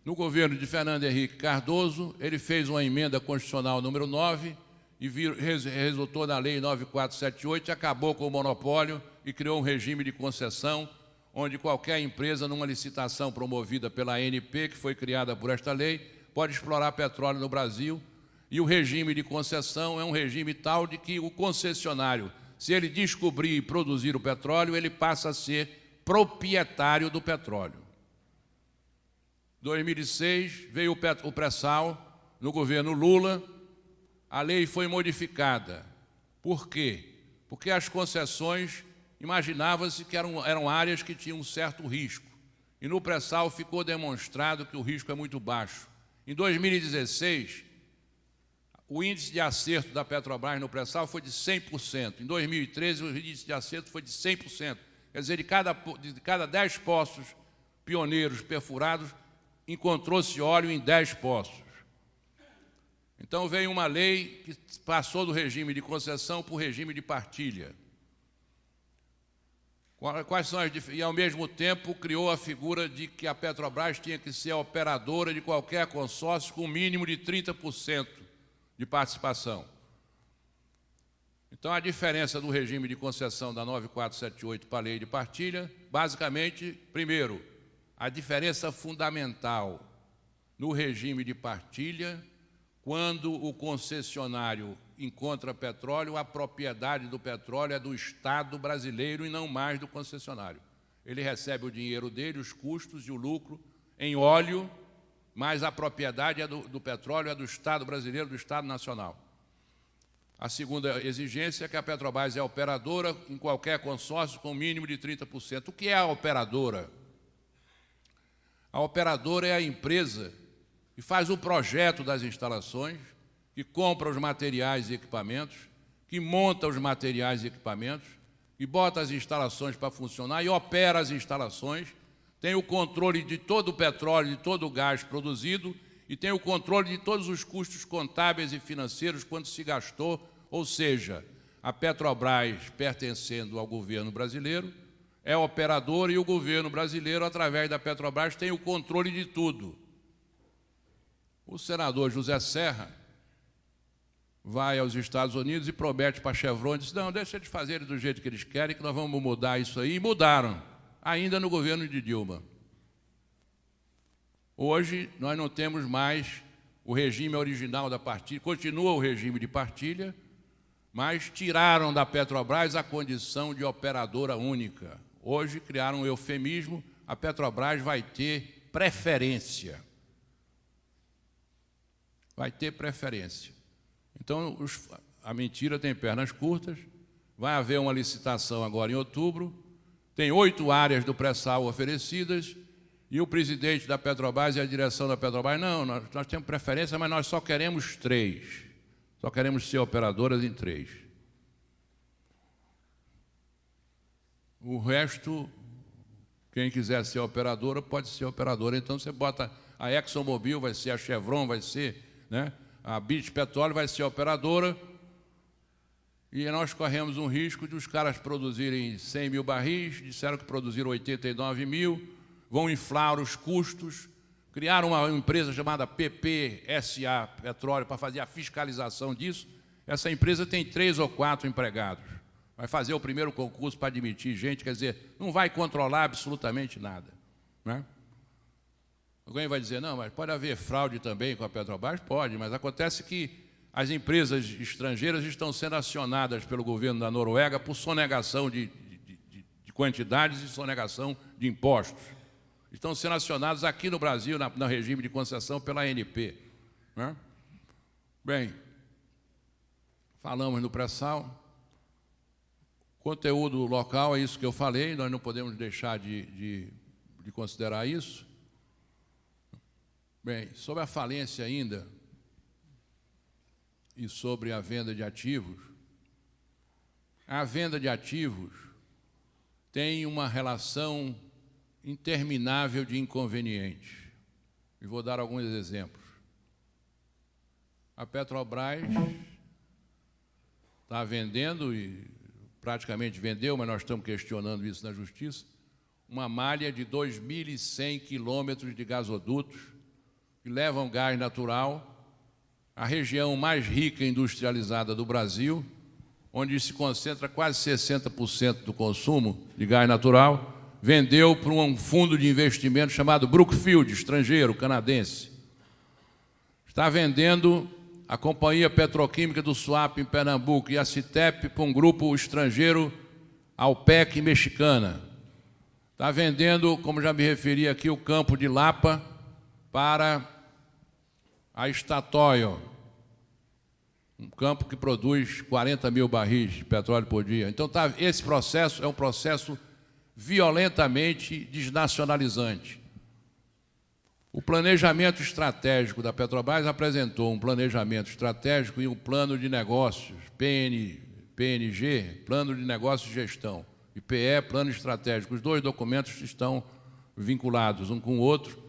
No governo de Fernando Henrique Cardoso, ele fez uma emenda constitucional número 9 e resultou na lei 9478, acabou com o monopólio e criou um regime de concessão, onde qualquer empresa, numa licitação promovida pela ANP, que foi criada por esta lei, pode explorar petróleo no Brasil. E o regime de concessão é um regime tal de que o concessionário, se ele descobrir e produzir o petróleo, ele passa a ser proprietário do petróleo. Em 2006, veio o pré-sal no governo Lula, a lei foi modificada. Por quê? Porque as concessões, imaginava-se que eram áreas que tinham um certo risco. E no pré-sal ficou demonstrado que o risco é muito baixo. Em 2016, o índice de acerto da Petrobras no pré-sal foi de 100%. Em 2013, o índice de acerto foi de 100%. Quer dizer, de cada 10 poços pioneiros perfurados, encontrou-se óleo em 10 poços. Então veio uma lei que passou do regime de concessão para o regime de partilha. Quais são as diferenças? E, ao mesmo tempo, criou a figura de que a Petrobras tinha que ser a operadora de qualquer consórcio com um mínimo de 30% de participação. Então, a diferença do regime de concessão da 9478 para a lei de partilha, basicamente, primeiro, a diferença fundamental no regime de partilha, quando o concessionário encontra petróleo, a propriedade do petróleo é do Estado brasileiro e não mais do concessionário. Ele recebe o dinheiro dele, os custos e o lucro em óleo, mas a propriedade do petróleo é do Estado brasileiro, do Estado nacional. A segunda exigência é que a Petrobras é operadora em qualquer consórcio com mínimo de 30%. O que é a operadora? A operadora é a empresa que faz o projeto das instalações, que compra os materiais e equipamentos, que monta os materiais e equipamentos, que bota as instalações para funcionar e opera as instalações, tem o controle de todo o petróleo, de todo o gás produzido e tem o controle de todos os custos contábeis e financeiros quanto se gastou, ou seja, a Petrobras, pertencendo ao governo brasileiro, é operador e o governo brasileiro, através da Petrobras, tem o controle de tudo. O senador José Serra vai aos Estados Unidos e promete para a Chevron, diz, não, deixa eles fazerem do jeito que eles querem, que nós vamos mudar isso aí. E mudaram, ainda no governo de Dilma. Hoje, nós não temos mais o regime original da partilha, continua o regime de partilha, mas tiraram da Petrobras a condição de operadora única. Hoje criaram um eufemismo, a Petrobras vai ter preferência. Vai ter preferência. Então, a mentira tem pernas curtas, vai haver uma licitação agora em outubro, tem 8 áreas do pré-sal oferecidas, e o presidente da Petrobras e a direção da Petrobras, não, nós temos preferência, mas nós só queremos 3. Só queremos ser operadoras em 3. O resto, quem quiser ser operadora, pode ser operadora. Então, você bota a ExxonMobil, vai ser a Chevron, vai ser, né, a British Petroleum, vai ser operadora, e nós corremos um risco de os caras produzirem 100 mil barris, disseram que produziram 89 mil, vão inflar os custos, criaram uma empresa chamada PPSA Petróleo para fazer a fiscalização disso. Essa empresa tem 3 ou 4 empregados. Vai fazer o primeiro concurso para admitir gente, quer dizer, não vai controlar absolutamente nada, né? Alguém vai dizer, não, mas pode haver fraude também com a Petrobras? Pode, mas acontece que as empresas estrangeiras estão sendo acionadas pelo governo da Noruega por sonegação de quantidades e sonegação de impostos. Estão sendo acionados aqui no Brasil, no regime de concessão, pela ANP, né? Bem, falamos no pré-sal. Conteúdo local, é isso que eu falei, nós não podemos deixar de considerar isso. Bem, sobre a falência ainda e sobre a venda de ativos, a venda de ativos tem uma relação interminável de inconvenientes. E vou dar alguns exemplos. A Petrobras está vendendo, e praticamente vendeu, mas nós estamos questionando isso na Justiça, uma malha de 2.100 quilômetros de gasodutos que levam gás natural à região mais rica e industrializada do Brasil, onde se concentra quase 60% do consumo de gás natural, vendeu para um fundo de investimento chamado Brookfield, estrangeiro, canadense. Está vendendo a Companhia Petroquímica do Suape, em Pernambuco, e a Citep para um grupo estrangeiro, Alpec, mexicana. Está vendendo, como já me referi aqui, o campo de Lapa para a Statoil, um campo que produz 40 mil barris de petróleo por dia. Então, esse processo é um processo violentamente desnacionalizante. O planejamento estratégico da Petrobras apresentou um planejamento estratégico e um plano de negócios, PNG, Plano de Negócios e Gestão, e PE, Plano Estratégico. Os 2 documentos estão vinculados um com o outro.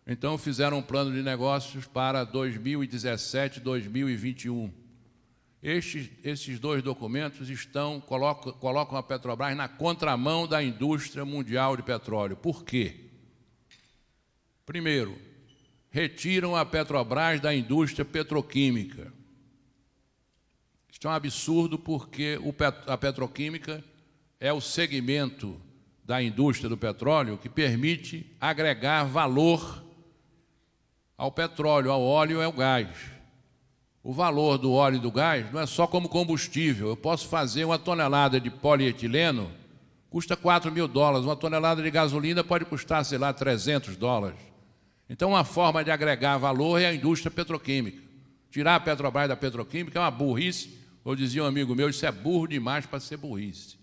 Então, fizeram um plano de negócios para 2017 e 2021. Esses 2 documentos colocam a Petrobras na contramão da indústria mundial de petróleo. Por quê? Primeiro, retiram a Petrobras da indústria petroquímica. Isto é um absurdo, porque a petroquímica é o segmento da indústria do petróleo que permite agregar valor ao petróleo, ao óleo e ao gás. O valor do óleo e do gás não é só como combustível. Eu posso fazer uma tonelada de polietileno, custa $4.000. Uma tonelada de gasolina pode custar, sei lá, $300. Então, uma forma de agregar valor é a indústria petroquímica. Tirar a Petrobras da petroquímica é uma burrice. Eu dizia um amigo meu, isso é burro demais para ser burrice.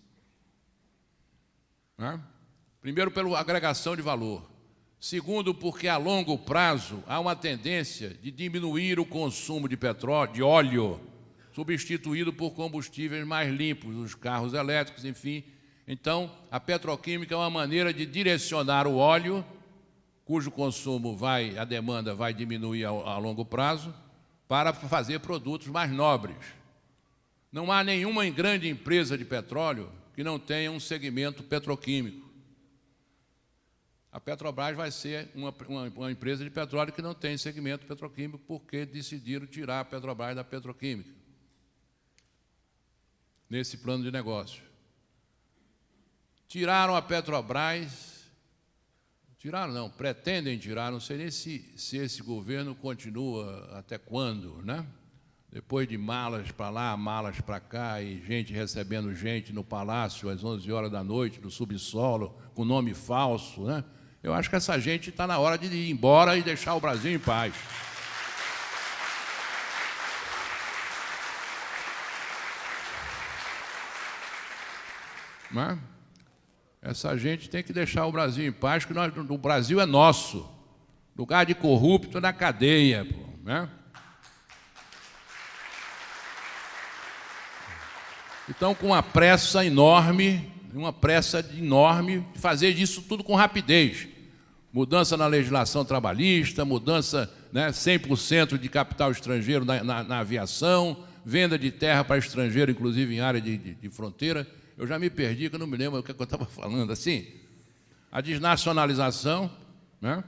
Né? Primeiro, pela agregação de valor. Segundo, porque a longo prazo há uma tendência de diminuir o consumo de petróleo, de óleo, substituído por combustíveis mais limpos, os carros elétricos, enfim. Então, a petroquímica é uma maneira de direcionar o óleo cujo consumo a demanda vai diminuir a longo prazo, para fazer produtos mais nobres. Não há nenhuma grande empresa de petróleo que não tenha um segmento petroquímico. A Petrobras vai ser uma empresa de petróleo que não tem segmento petroquímico porque decidiram tirar a Petrobras da petroquímica, nesse plano de negócio. Tiraram a Petrobras, tiraram não, pretendem tirar, não sei nem se esse governo continua até quando, né? Depois de malas para lá, malas para cá, e gente recebendo gente no palácio às 11 horas da noite, no subsolo, com nome falso, né? Eu acho que essa gente está na hora de ir embora e deixar o Brasil em paz. Né? Essa gente tem que deixar o Brasil em paz, que o Brasil é nosso. Lugar de corrupto na cadeia, pô, né? Então, com uma pressa enorme de fazer disso tudo com rapidez. Mudança na legislação trabalhista, mudança, né, 100% de capital estrangeiro na aviação, venda de terra para estrangeiro, inclusive em área de fronteira. Eu já me perdi, que eu não me lembro o que eu estava falando. Assim, a desnacionalização, né?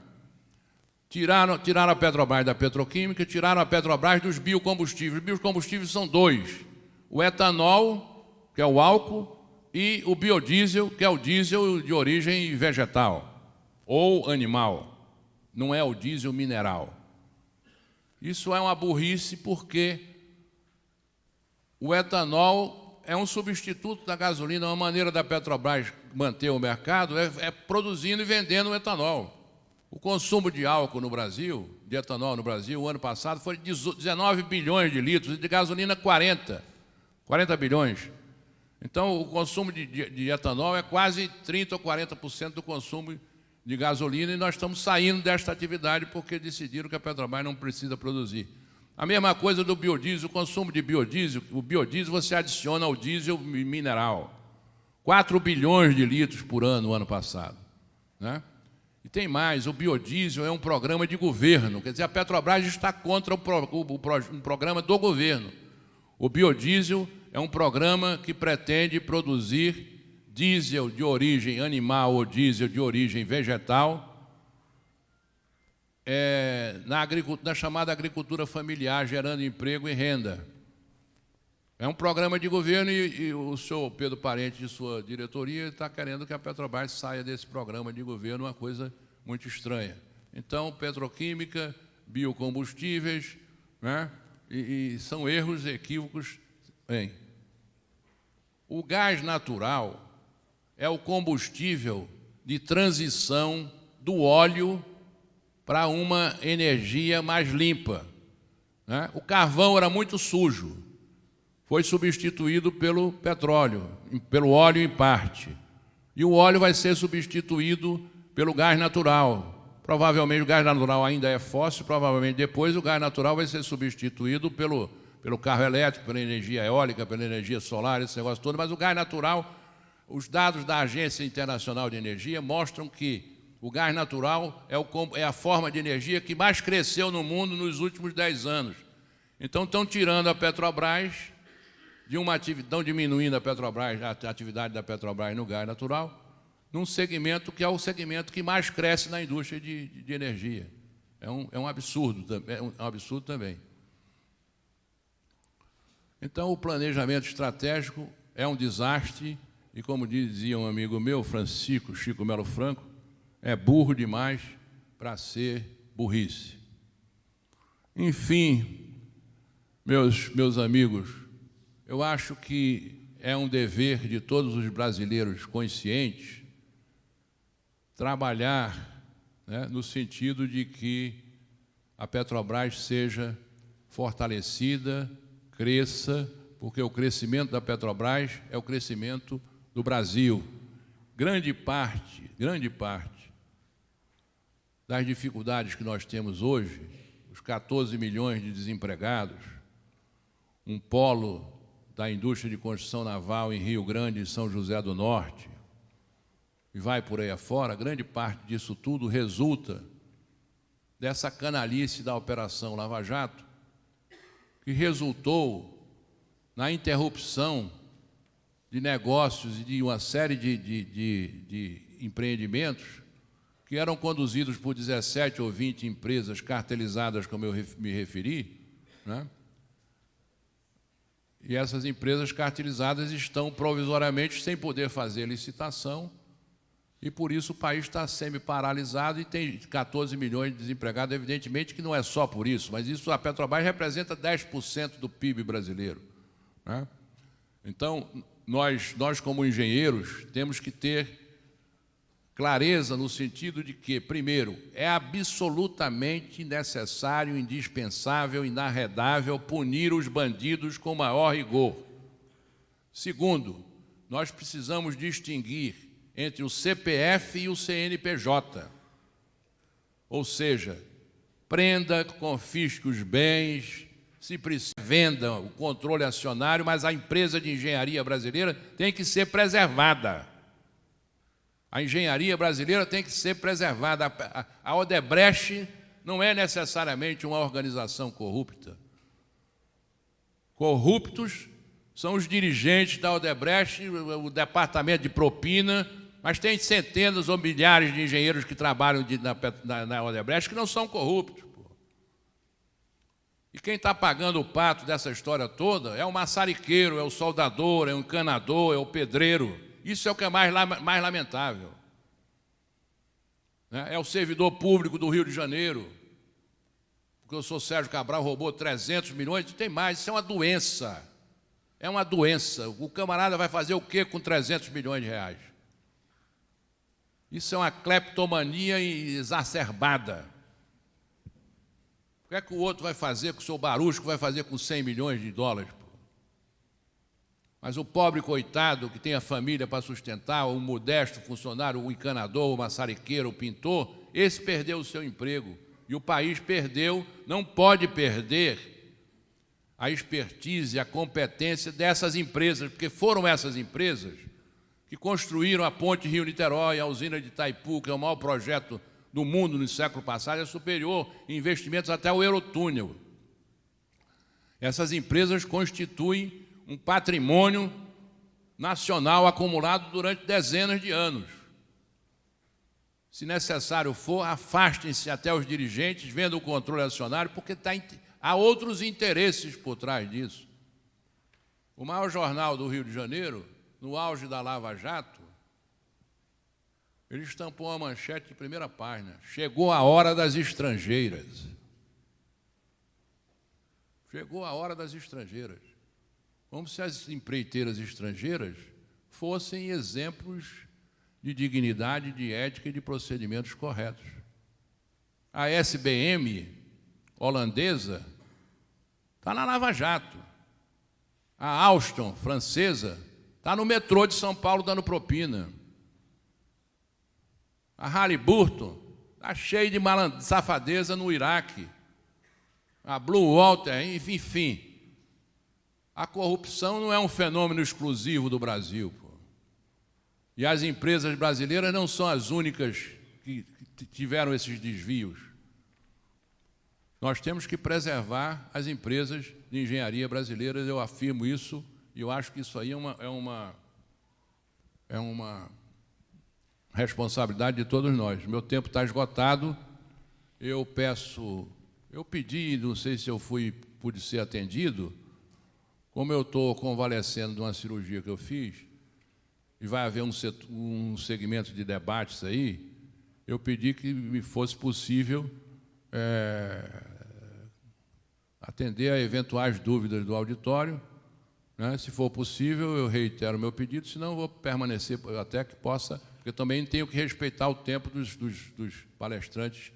Tiraram a Petrobras da petroquímica, tiraram a Petrobras dos biocombustíveis. Os biocombustíveis são dois: o etanol, que é o álcool, e o biodiesel, que é o diesel de origem vegetal ou animal, não é o diesel mineral. Isso é uma burrice porque o etanol é um substituto da gasolina. Uma maneira da Petrobras manter o mercado é produzindo e vendendo o etanol. O consumo de álcool no Brasil, de etanol no Brasil, o ano passado foi de 19 bilhões de litros, e de gasolina 40 bilhões. Então, o consumo de etanol é quase 30% ou 40% do consumo de gasolina, e nós estamos saindo desta atividade porque decidiram que a Petrobras não precisa produzir. A mesma coisa do biodiesel, o consumo de biodiesel. O biodiesel você adiciona ao diesel mineral. 4 bilhões de litros por ano no ano passado, né? E tem mais, o biodiesel é um programa de governo, quer dizer, a Petrobras está contra um programa do governo. O biodiesel é um programa que pretende produzir diesel de origem animal ou diesel de origem vegetal na chamada agricultura familiar, gerando emprego e renda. É um programa de governo e o senhor Pedro Parente, de sua diretoria, está querendo que a Petrobras saia desse programa de governo, uma coisa muito estranha. Então, petroquímica, biocombustíveis, né? E são erros, equívocos. Bem, o gás natural é o combustível de transição do óleo para uma energia mais limpa, né? O carvão era muito sujo, foi substituído pelo petróleo, pelo óleo em parte. E o óleo vai ser substituído pelo gás natural. Provavelmente o gás natural ainda é fóssil, provavelmente depois o gás natural vai ser substituído pelo carro elétrico, pela energia eólica, pela energia solar, esse negócio todo. Mas o gás natural, os dados da Agência Internacional de Energia mostram que o gás natural é a forma de energia que mais cresceu no mundo nos últimos 10 anos. Então estão tirando a Petrobras estão diminuindo a atividade da Petrobras no gás natural, num segmento que é o segmento que mais cresce na indústria de energia. É um absurdo também. Então, o planejamento estratégico é um desastre e, como dizia um amigo meu, Chico Melo Franco, é burro demais para ser burrice. Enfim, meus amigos, eu acho que é um dever de todos os brasileiros conscientes trabalhar, né, no sentido de que a Petrobras seja fortalecida, cresça, porque o crescimento da Petrobras é o crescimento do Brasil. Grande parte das dificuldades que nós temos hoje, os 14 milhões de desempregados, um polo da indústria de construção naval em Rio Grande e São José do Norte, e vai por aí afora, grande parte disso tudo resulta dessa canalice da Operação Lava Jato, que resultou na interrupção de negócios e de uma série de empreendimentos que eram conduzidos por 17 ou 20 empresas cartelizadas, como eu me referi, né? E essas empresas cartelizadas estão provisoriamente sem poder fazer licitação, e por isso o país está semi-paralisado e tem 14 milhões de desempregados. Evidentemente que não é só por isso, mas isso, a Petrobras representa 10% do PIB brasileiro, né? Então, nós como engenheiros temos que ter clareza no sentido de que, primeiro, é absolutamente necessário, indispensável, inarredável punir os bandidos com maior rigor. Segundo, nós precisamos distinguir entre o CPF e o CNPJ. Ou seja, prenda, confisque os bens, se precisa, venda o controle acionário, mas a empresa de engenharia brasileira tem que ser preservada. A engenharia brasileira tem que ser preservada. A Odebrecht não é necessariamente uma organização corrupta. Corruptos são os dirigentes da Odebrecht, o departamento de propina, mas tem centenas ou milhares de engenheiros que trabalham na Odebrecht que não são corruptos. E quem está pagando o pato dessa história toda é o maçariqueiro, é o soldador, é o encanador, é o pedreiro. Isso é o que é mais lamentável. É o servidor público do Rio de Janeiro, porque o senhor Sérgio Cabral roubou 300 milhões, não tem mais, isso é uma doença. É uma doença. O camarada vai fazer o quê com 300 milhões de reais? Isso é uma cleptomania exacerbada. O que é que o outro vai fazer com o seu Barusco, vai fazer com 100 milhões de dólares? Mas o pobre coitado que tem a família para sustentar, o modesto funcionário, o encanador, o maçariqueiro, o pintor, esse perdeu o seu emprego. E o país perdeu, não pode perder a expertise, a competência dessas empresas, porque foram essas empresas que construíram a ponte Rio-Niterói, a usina de Itaipu, que é o maior projeto do mundo no século passado, é superior em investimentos até o Eurotúnel. Essas empresas constituem um patrimônio nacional acumulado durante dezenas de anos. Se necessário for, afastem-se até os dirigentes, vendo o controle acionário, porque há outros interesses por trás disso. O maior jornal do Rio de Janeiro, no auge da Lava Jato, ele estampou uma manchete de primeira página: chegou a hora das estrangeiras. Chegou a hora das estrangeiras. Como se as empreiteiras estrangeiras fossem exemplos de dignidade, de ética e de procedimentos corretos. A SBM holandesa está na Lava Jato. A Alstom francesa está no metrô de São Paulo dando propina. A Halliburton está cheia de safadeza no Iraque. A Blue Water, enfim. A corrupção não é um fenômeno exclusivo do Brasil. E as empresas brasileiras não são as únicas que tiveram esses desvios. Nós temos que preservar as empresas de engenharia brasileiras, eu afirmo isso, e eu acho que isso aí é uma responsabilidade de todos nós. Meu tempo está esgotado, eu pedi, não sei se eu pude ser atendido. Como eu estou convalescendo de uma cirurgia que eu fiz, e vai haver um segmento de debates aí, eu pedi que me fosse possível atender a eventuais dúvidas do auditório, né? Se for possível, eu reitero o meu pedido, senão eu vou permanecer até que possa, porque também tenho que respeitar o tempo dos palestrantes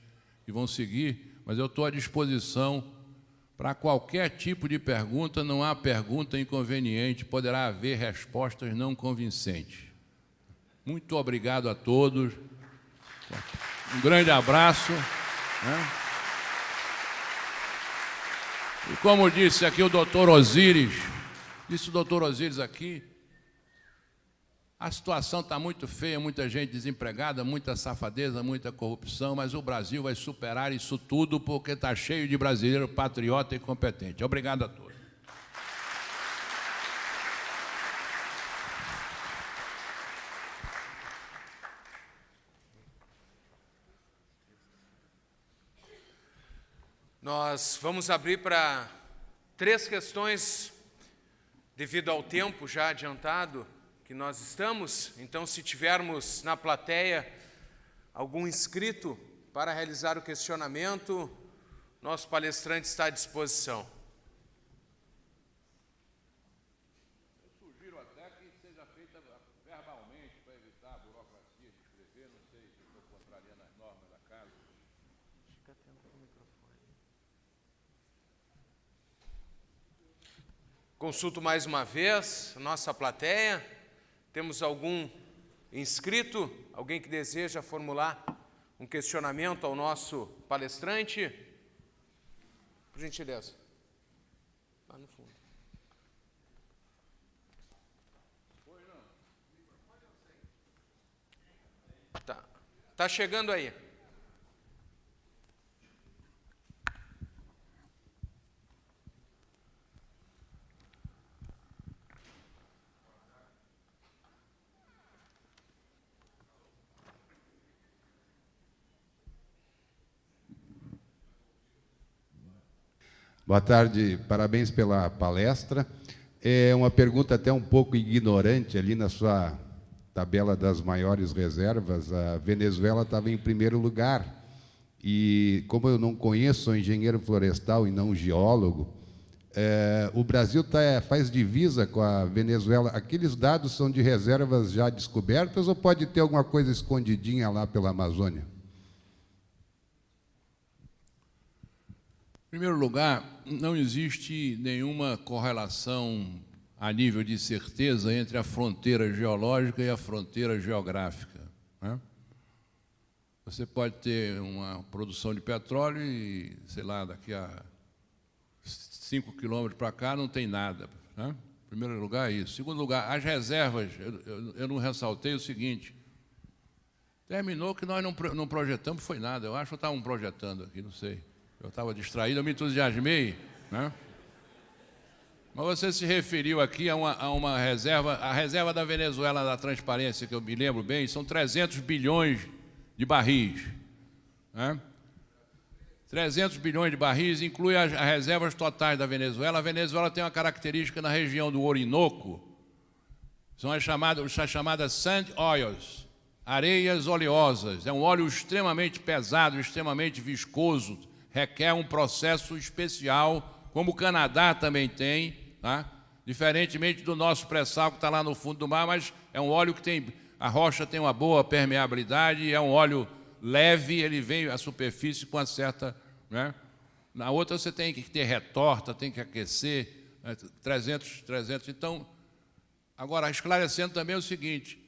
que vão seguir, mas eu estou à disposição para qualquer tipo de pergunta. Não há pergunta inconveniente, poderá haver respostas não convincentes. Muito obrigado a todos. Um grande abraço, né? E como disse aqui o doutor Osíris, aqui, A situação está muito feia, muita gente desempregada, muita safadeza, muita corrupção, mas o Brasil vai superar isso tudo porque está cheio de brasileiro patriota e competente. Obrigado a todos. Nós vamos abrir para 3 questões, devido ao tempo já adiantado que nós estamos. Então, se tivermos na plateia algum inscrito para realizar o questionamento, nosso palestrante está à disposição. Eu sugiro até que seja feita verbalmente para evitar a burocracia de escrever, não sei se estou contrariando as normas da casa. Fica atento com o microfone. Consulto mais uma vez nossa plateia. Temos algum inscrito? Alguém que deseja formular um questionamento ao nosso palestrante? Por gentileza. Lá no fundo. Tá chegando aí. Boa tarde, parabéns pela palestra. É uma pergunta até um pouco ignorante ali na sua tabela das maiores reservas. A Venezuela estava em primeiro lugar. E como eu não conheço, sou engenheiro florestal e não geólogo, o Brasil faz divisa com a Venezuela. Aqueles dados são de reservas já descobertas ou pode ter alguma coisa escondidinha lá pela Amazônia? Em primeiro lugar, não existe nenhuma correlação a nível de certeza entre a fronteira geológica e a fronteira geográfica, né? Você pode ter uma produção de petróleo e, sei lá, daqui a 5 quilômetros para cá não tem nada, né? Em primeiro lugar, é isso. Em segundo lugar, as reservas, eu não ressaltei o seguinte: terminou que nós não projetamos, foi nada. Eu acho que estavam projetando aqui, não sei. Eu estava distraído, eu me entusiasmei, né? Mas você se referiu aqui a uma reserva, a reserva da Venezuela da transparência, que eu me lembro bem, são 300 bilhões de barris, né? 300 bilhões de barris inclui as reservas totais da Venezuela. A Venezuela tem uma característica na região do Orinoco, são as chamadas sand oils, areias oleosas. É um óleo extremamente pesado, extremamente viscoso, requer um processo especial, como o Canadá também tem, tá? Diferentemente do nosso pré-sal que está lá no fundo do mar, mas é um óleo que tem, a rocha tem uma boa permeabilidade, é um óleo leve, ele vem à superfície com uma certa, né? Na outra você tem que ter retorta, tem que aquecer, 300. Então, agora, esclarecendo também o seguinte: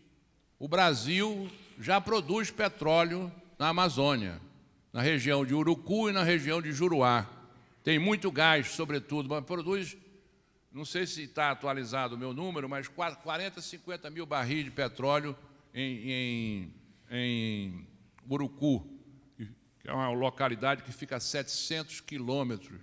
o Brasil já produz petróleo na Amazônia, na região de Urucu e na região de Juruá. Tem muito gás, sobretudo, mas produz, não sei se está atualizado o meu número, mas 40, 50 mil barris de petróleo em Urucu, que é uma localidade que fica a 700 quilômetros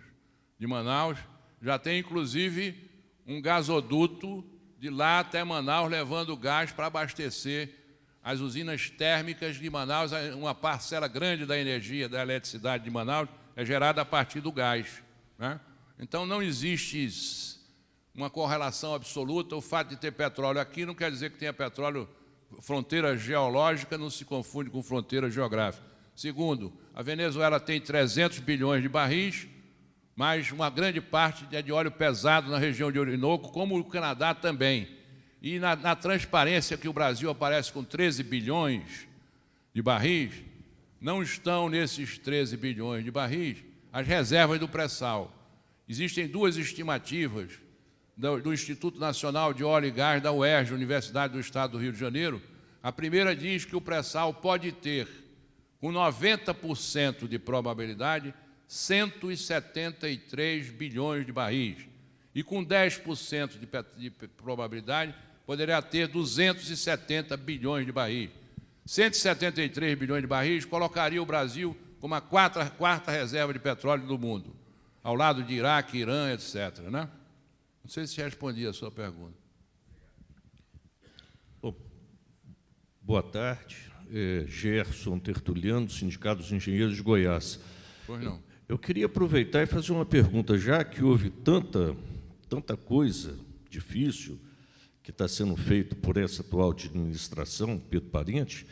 de Manaus. Já tem, inclusive, um gasoduto de lá até Manaus, levando gás para abastecer as usinas térmicas de Manaus. Uma parcela grande da energia, da eletricidade de Manaus, é gerada a partir do gás, né? Então, não existe uma correlação absoluta. O fato de ter petróleo aqui não quer dizer que tenha petróleo. Fronteira geológica não se confunde com fronteira geográfica. Segundo, a Venezuela tem 300 bilhões de barris, mas uma grande parte é de óleo pesado na região de Orinoco, como o Canadá também. E na transparência que o Brasil aparece com 13 bilhões de barris, não estão nesses 13 bilhões de barris as reservas do pré-sal. Existem 2 estimativas do Instituto Nacional de Óleo e Gás da UERJ, Universidade do Estado do Rio de Janeiro. A primeira diz que o pré-sal pode ter, com 90% de probabilidade, 173 bilhões de barris. E com 10% de probabilidade, poderia ter 270 bilhões de barris. 173 bilhões de barris colocaria o Brasil como a quarta reserva de petróleo do mundo, ao lado de Iraque, Irã, etc. Né? Não sei se respondi a sua pergunta. Boa tarde. Gerson Tertuliano, do Sindicato dos Engenheiros de Goiás. Pois não. Eu queria aproveitar e fazer uma pergunta, já que houve tanta coisa difícil que está sendo feito por essa atual administração, Pedro Parente,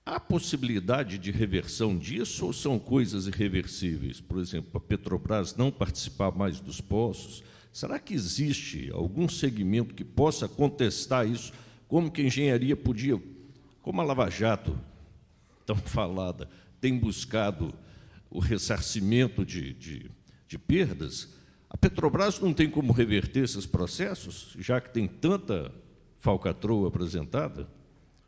há possibilidade de reversão disso ou são coisas irreversíveis? Por exemplo, a Petrobras não participar mais dos poços. Será que existe algum segmento que possa contestar isso? Como que a engenharia podia, como a Lava Jato, tão falada, tem buscado o ressarcimento de perdas? A Petrobras não tem como reverter esses processos, já que tem tanta falcatrua apresentada?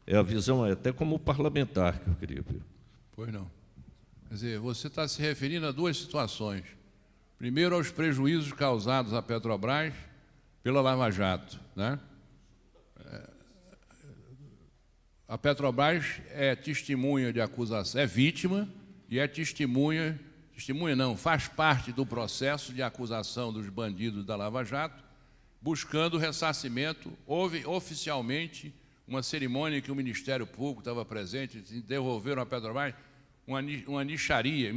A visão é até como parlamentar que eu queria ver. Pois não. Quer dizer, você está se referindo a duas situações. Primeiro, aos prejuízos causados à Petrobras pela Lava Jato, né? A Petrobras é testemunha de acusação, é vítima e é testemunha não, faz parte do processo de acusação dos bandidos da Lava Jato, buscando ressarcimento. Houve oficialmente uma cerimônia em que o Ministério Público estava presente, devolveram à Petrobras uma mixaria,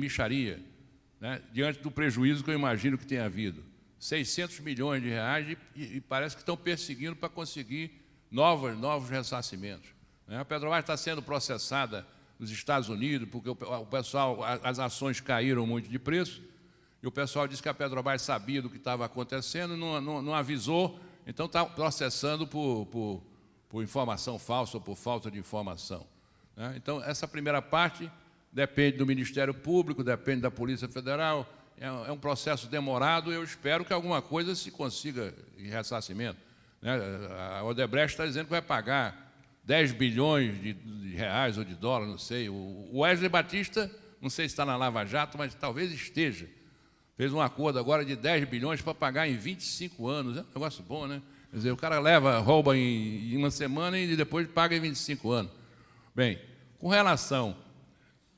né, diante do prejuízo que eu imagino que tenha havido. 600 milhões de reais e parece que estão perseguindo para conseguir novos ressarcimentos. A Petrobras está sendo processada nos Estados Unidos, porque o pessoal, as ações caíram muito de preço, e o pessoal disse que a Petrobras sabia do que estava acontecendo, não avisou, então está processando por informação falsa ou por falta de informação. Então, essa primeira parte depende do Ministério Público, depende da Polícia Federal, é um processo demorado, eu espero que alguma coisa se consiga em ressarcimento. A Odebrecht está dizendo que vai pagar 10 bilhões de reais ou de dólares, não sei. O Wesley Batista, não sei se está na Lava Jato, mas talvez esteja. Fez um acordo agora de 10 bilhões para pagar em 25 anos. É um negócio bom, né? Quer dizer, o cara rouba em uma semana e depois paga em 25 anos. Bem, com relação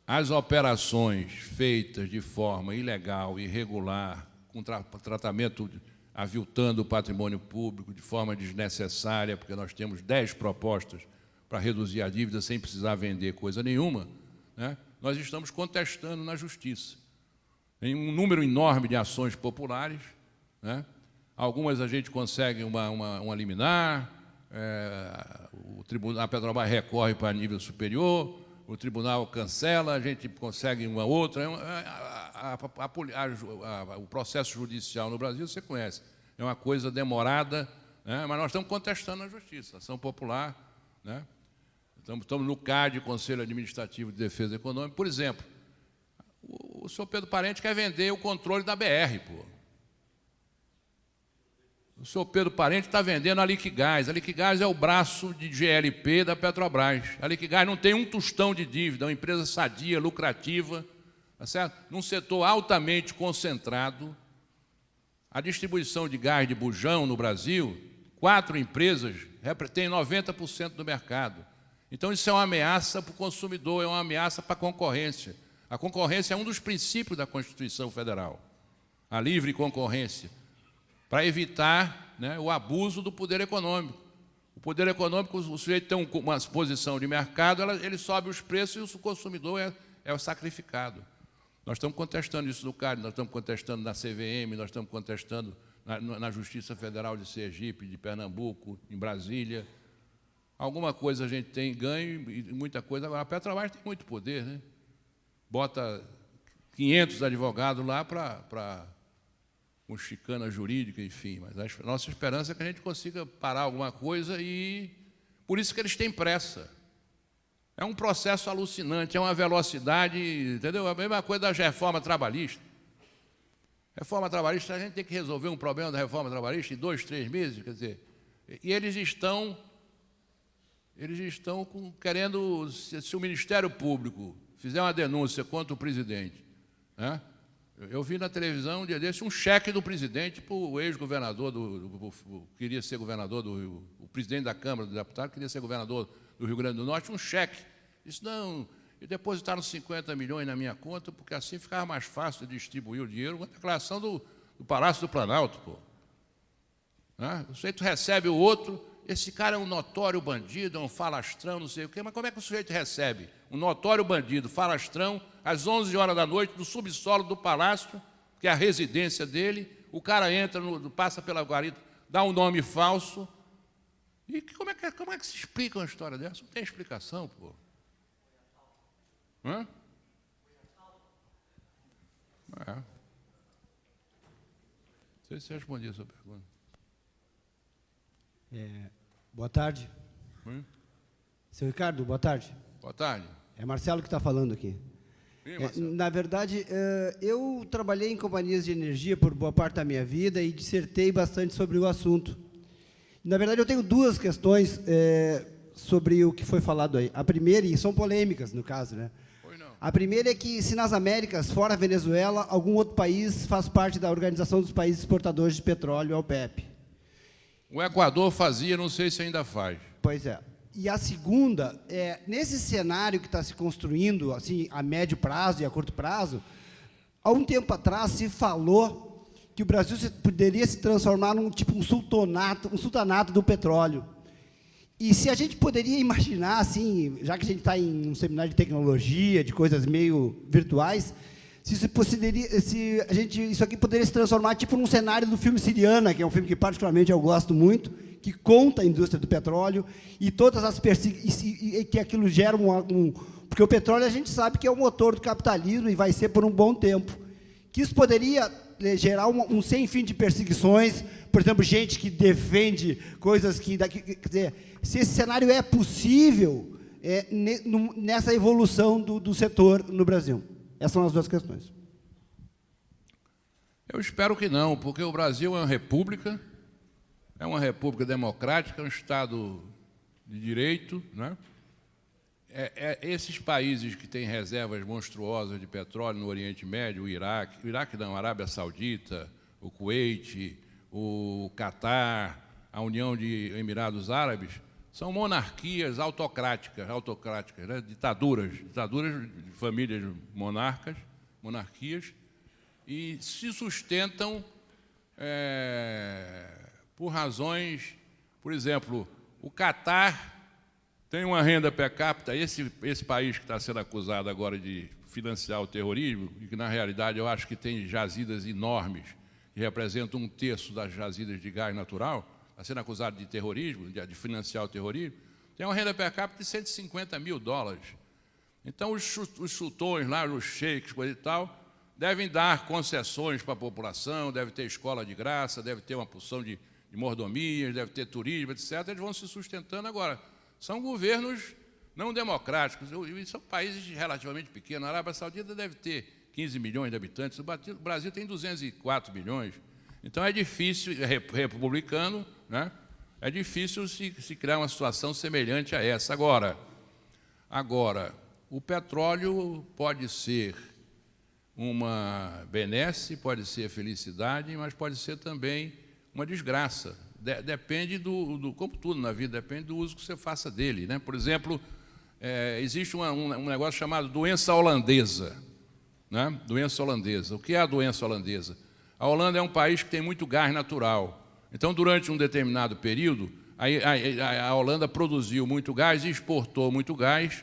às operações feitas de forma ilegal, irregular, com tratamento aviltando o patrimônio público de forma desnecessária, porque nós temos 10 propostas para reduzir a dívida sem precisar vender coisa nenhuma, né? Nós estamos contestando na Justiça. Tem um número enorme de ações populares, né? Algumas a gente consegue uma liminar, a Petrobras recorre para nível superior, o tribunal cancela, a gente consegue uma outra. O processo judicial no Brasil, você conhece, é uma coisa demorada, né? Mas nós estamos contestando na Justiça, ação popular, né? Estamos no CAD, Conselho Administrativo de Defesa Econômica. Por exemplo, o senhor Pedro Parente quer vender o controle da BR, pô. O senhor Pedro Parente está vendendo a Liquigás. A Liquigás é o braço de GLP da Petrobras. A Liquigás não tem um tostão de dívida, é uma empresa sadia, lucrativa, tá certo? Num setor altamente concentrado. A distribuição de gás de bujão no Brasil, 4 empresas têm 90% do mercado. Então, isso é uma ameaça para o consumidor, é uma ameaça para a concorrência. A concorrência é um dos princípios da Constituição Federal. A livre concorrência, para evitar, né, o abuso do poder econômico. O poder econômico, o sujeito tem uma posição de mercado, ele sobe os preços e o consumidor é o sacrificado. Nós estamos contestando isso no CAD, nós estamos contestando na CVM, nós estamos contestando na Justiça Federal de Sergipe, de Pernambuco, em Brasília. Alguma coisa a gente tem ganho e muita coisa. Agora, a Petrobras tem muito poder, né? Bota 500 advogados lá para com chicana jurídica, enfim. Mas a nossa esperança é que a gente consiga parar alguma coisa e... Por isso que eles têm pressa. É um processo alucinante, é uma velocidade, entendeu? A mesma coisa da reforma trabalhista. Reforma trabalhista, a gente tem que resolver um problema da reforma trabalhista em 2, 3 meses, quer dizer, e eles estão querendo, se o Ministério Público fizer uma denúncia contra o presidente, né, Eu vi na televisão um dia desse um cheque do presidente para o ex-governador, queria ser governador do Rio, o presidente da Câmara dos Deputados queria ser governador do Rio Grande do Norte, um cheque. Disse, não, e depositaram 50 milhões na minha conta, porque assim ficava mais fácil de distribuir o dinheiro com a declaração do Palácio do Planalto, pô. Né? O sujeito recebe o outro, esse cara é um notório bandido, é um falastrão, não sei o quê, mas como é que o sujeito recebe um notório bandido, falastrão, às 11 horas da noite, no subsolo do palácio, que é a residência dele, o cara entra, passa pela guarita, dá um nome falso, e como é que se explica uma história dessa? Não tem explicação, pô. Hã? Não sei se você respondia a sua pergunta. Boa tarde. Seu Ricardo, boa tarde. Boa tarde. É Marcelo que está falando aqui. Na verdade, eu trabalhei em companhias de energia por boa parte da minha vida e dissertei bastante sobre o assunto. Na verdade, eu tenho duas questões sobre o que foi falado aí. A primeira, e são polêmicas no caso, né? A primeira é que, se nas Américas, fora a Venezuela, algum outro país faz parte da Organização dos Países Exportadores de Petróleo, a OPEP. O Equador fazia, não sei se ainda faz. Pois é. E a segunda, nesse cenário que está se construindo, assim, a médio prazo e a curto prazo, há um tempo atrás se falou que o Brasil poderia se transformar num tipo um sultanato do petróleo. E se a gente poderia imaginar, assim, já que a gente está em um seminário de tecnologia, de coisas meio virtuais, isso aqui poderia se transformar tipo num cenário do filme Siriana, que é um filme que particularmente eu gosto muito, que conta a indústria do petróleo e todas as e que aquilo gera porque o petróleo a gente sabe que é o motor do capitalismo e vai ser por um bom tempo. Que isso poderia gerar um sem fim de perseguições, por exemplo, gente que defende coisas quer dizer, se esse cenário é possível nessa evolução do setor no Brasil. Essas são as duas questões. Eu espero que não, porque o Brasil é uma república democrática, é um Estado de direito, né? Esses países que têm reservas monstruosas de petróleo no Oriente Médio, o Iraque não, a Arábia Saudita, o Kuwait, o Catar, a União de Emirados Árabes, são monarquias autocráticas, né? ditaduras de famílias monarquias, e se sustentam por razões, por exemplo, o Catar tem uma renda per capita, esse país que está sendo acusado agora de financiar o terrorismo, e que na realidade eu acho que tem jazidas enormes, que representam 1/3 das jazidas de gás natural, está sendo acusado de terrorismo, de financiar o terrorismo, tem uma renda per capita de $150 mil. Então, os sultões lá, os sheiks, coisa e tal, devem dar concessões para a população, deve ter escola de graça, deve ter uma porção de mordomias, deve ter turismo, etc. Eles vão se sustentando agora. São governos não democráticos, e são países relativamente pequenos. A Arábia Saudita deve ter 15 milhões de habitantes, o Brasil tem 204 milhões. Então, é difícil, republicano, né? É difícil se criar uma situação semelhante a essa. Agora, o petróleo pode ser uma benesse, pode ser felicidade, mas pode ser também uma desgraça. Depende como tudo na vida, depende do uso que você faça dele, né? Por exemplo, existe um negócio chamado doença holandesa, né? Doença holandesa. O que é a doença holandesa? A Holanda é um país que tem muito gás natural. Então, durante um determinado período, a Holanda produziu muito gás e exportou muito gás.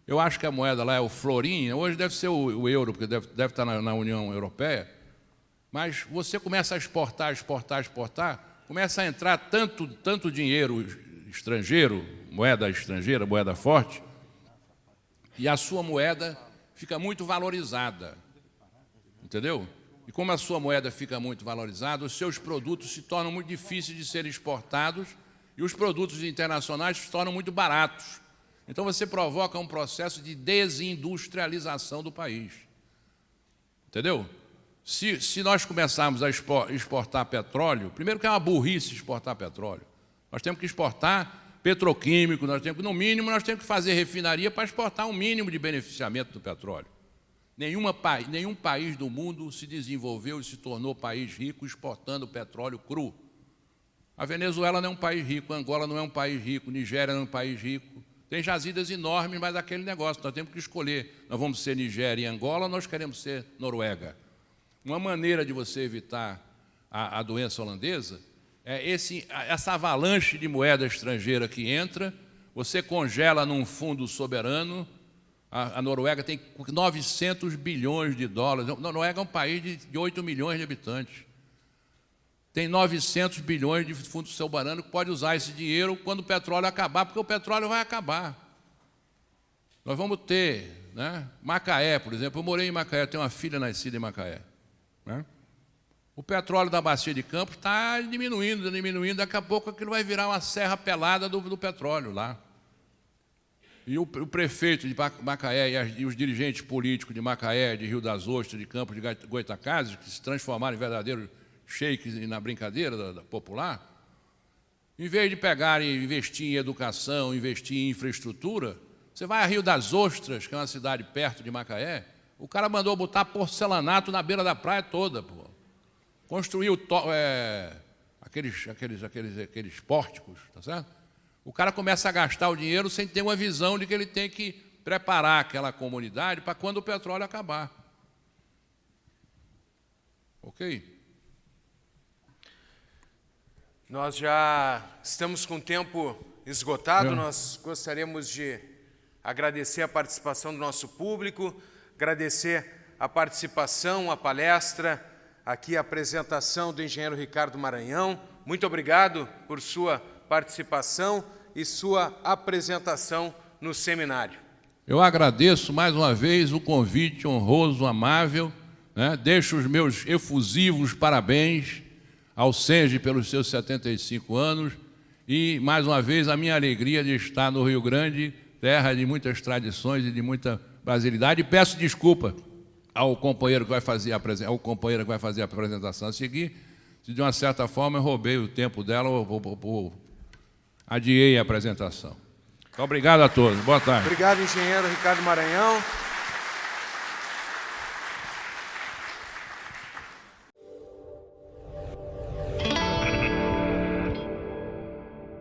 Eu acho que a moeda lá é o florim, hoje deve ser o euro, porque deve estar na União Europeia. Mas você começa a exportar, começa a entrar tanto dinheiro estrangeiro, moeda forte, e a sua moeda fica muito valorizada, entendeu? E como a sua moeda fica muito valorizada, os seus produtos se tornam muito difíceis de serem exportados e os produtos internacionais se tornam muito baratos. Então, você provoca um processo de desindustrialização do país, entendeu? Se nós começarmos a exportar petróleo, primeiro que é uma burrice exportar petróleo, nós temos que exportar petroquímico, no mínimo, nós temos que fazer refinaria para exportar um mínimo de beneficiamento do petróleo. Nenhum país do mundo se desenvolveu e se tornou país rico exportando petróleo cru. A Venezuela não é um país rico, Angola não é um país rico, Nigéria não é um país rico. Tem jazidas enormes, mas aquele negócio, nós temos que escolher. Nós vamos ser Nigéria e Angola ou nós queremos ser Noruega? Uma maneira de você evitar a doença holandesa é essa avalanche de moeda estrangeira que entra, você congela num fundo soberano. A Noruega tem 900 bilhões de dólares. A Noruega é um país de 8 milhões de habitantes. Tem 900 bilhões de fundo soberano que pode usar esse dinheiro quando o petróleo acabar, porque o petróleo vai acabar. Nós vamos ter, né? Macaé, por exemplo. Eu morei em Macaé, tenho uma filha nascida em Macaé, né? O petróleo da Bacia de Campos está diminuindo, daqui a pouco aquilo vai virar uma serra pelada do petróleo lá. E o prefeito de Macaé e os dirigentes políticos de Macaé, de Rio das Ostras, de Campos de Goytacazes, que se transformaram em verdadeiros sheiks na brincadeira da popular, em vez de pegarem e investir em educação, investir em infraestrutura, você vai a Rio das Ostras, que é uma cidade perto de Macaé, o cara mandou botar porcelanato na beira da praia toda, pô. Construiu aqueles pórticos, tá certo? O cara começa a gastar o dinheiro sem ter uma visão de que ele tem que preparar aquela comunidade para quando o petróleo acabar. Ok? Nós já estamos com o tempo esgotado, nós gostaríamos de agradecer a participação do nosso público, agradecer a participação, a palestra, aqui a apresentação do engenheiro Ricardo Maranhão. Muito obrigado por sua participação e sua apresentação no seminário. Eu agradeço mais uma vez o convite honroso, amável, né? Deixo os meus efusivos parabéns ao Senge pelos seus 75 anos e, mais uma vez, a minha alegria de estar no Rio Grande, terra de muitas tradições e de muita brasilidade. E peço desculpa ao companheiro que vai fazer a apresentação a seguir, se de uma certa forma eu roubei o tempo dela ou adiei a apresentação. Então, obrigado a todos. Boa tarde. Obrigado, engenheiro Ricardo Maranhão.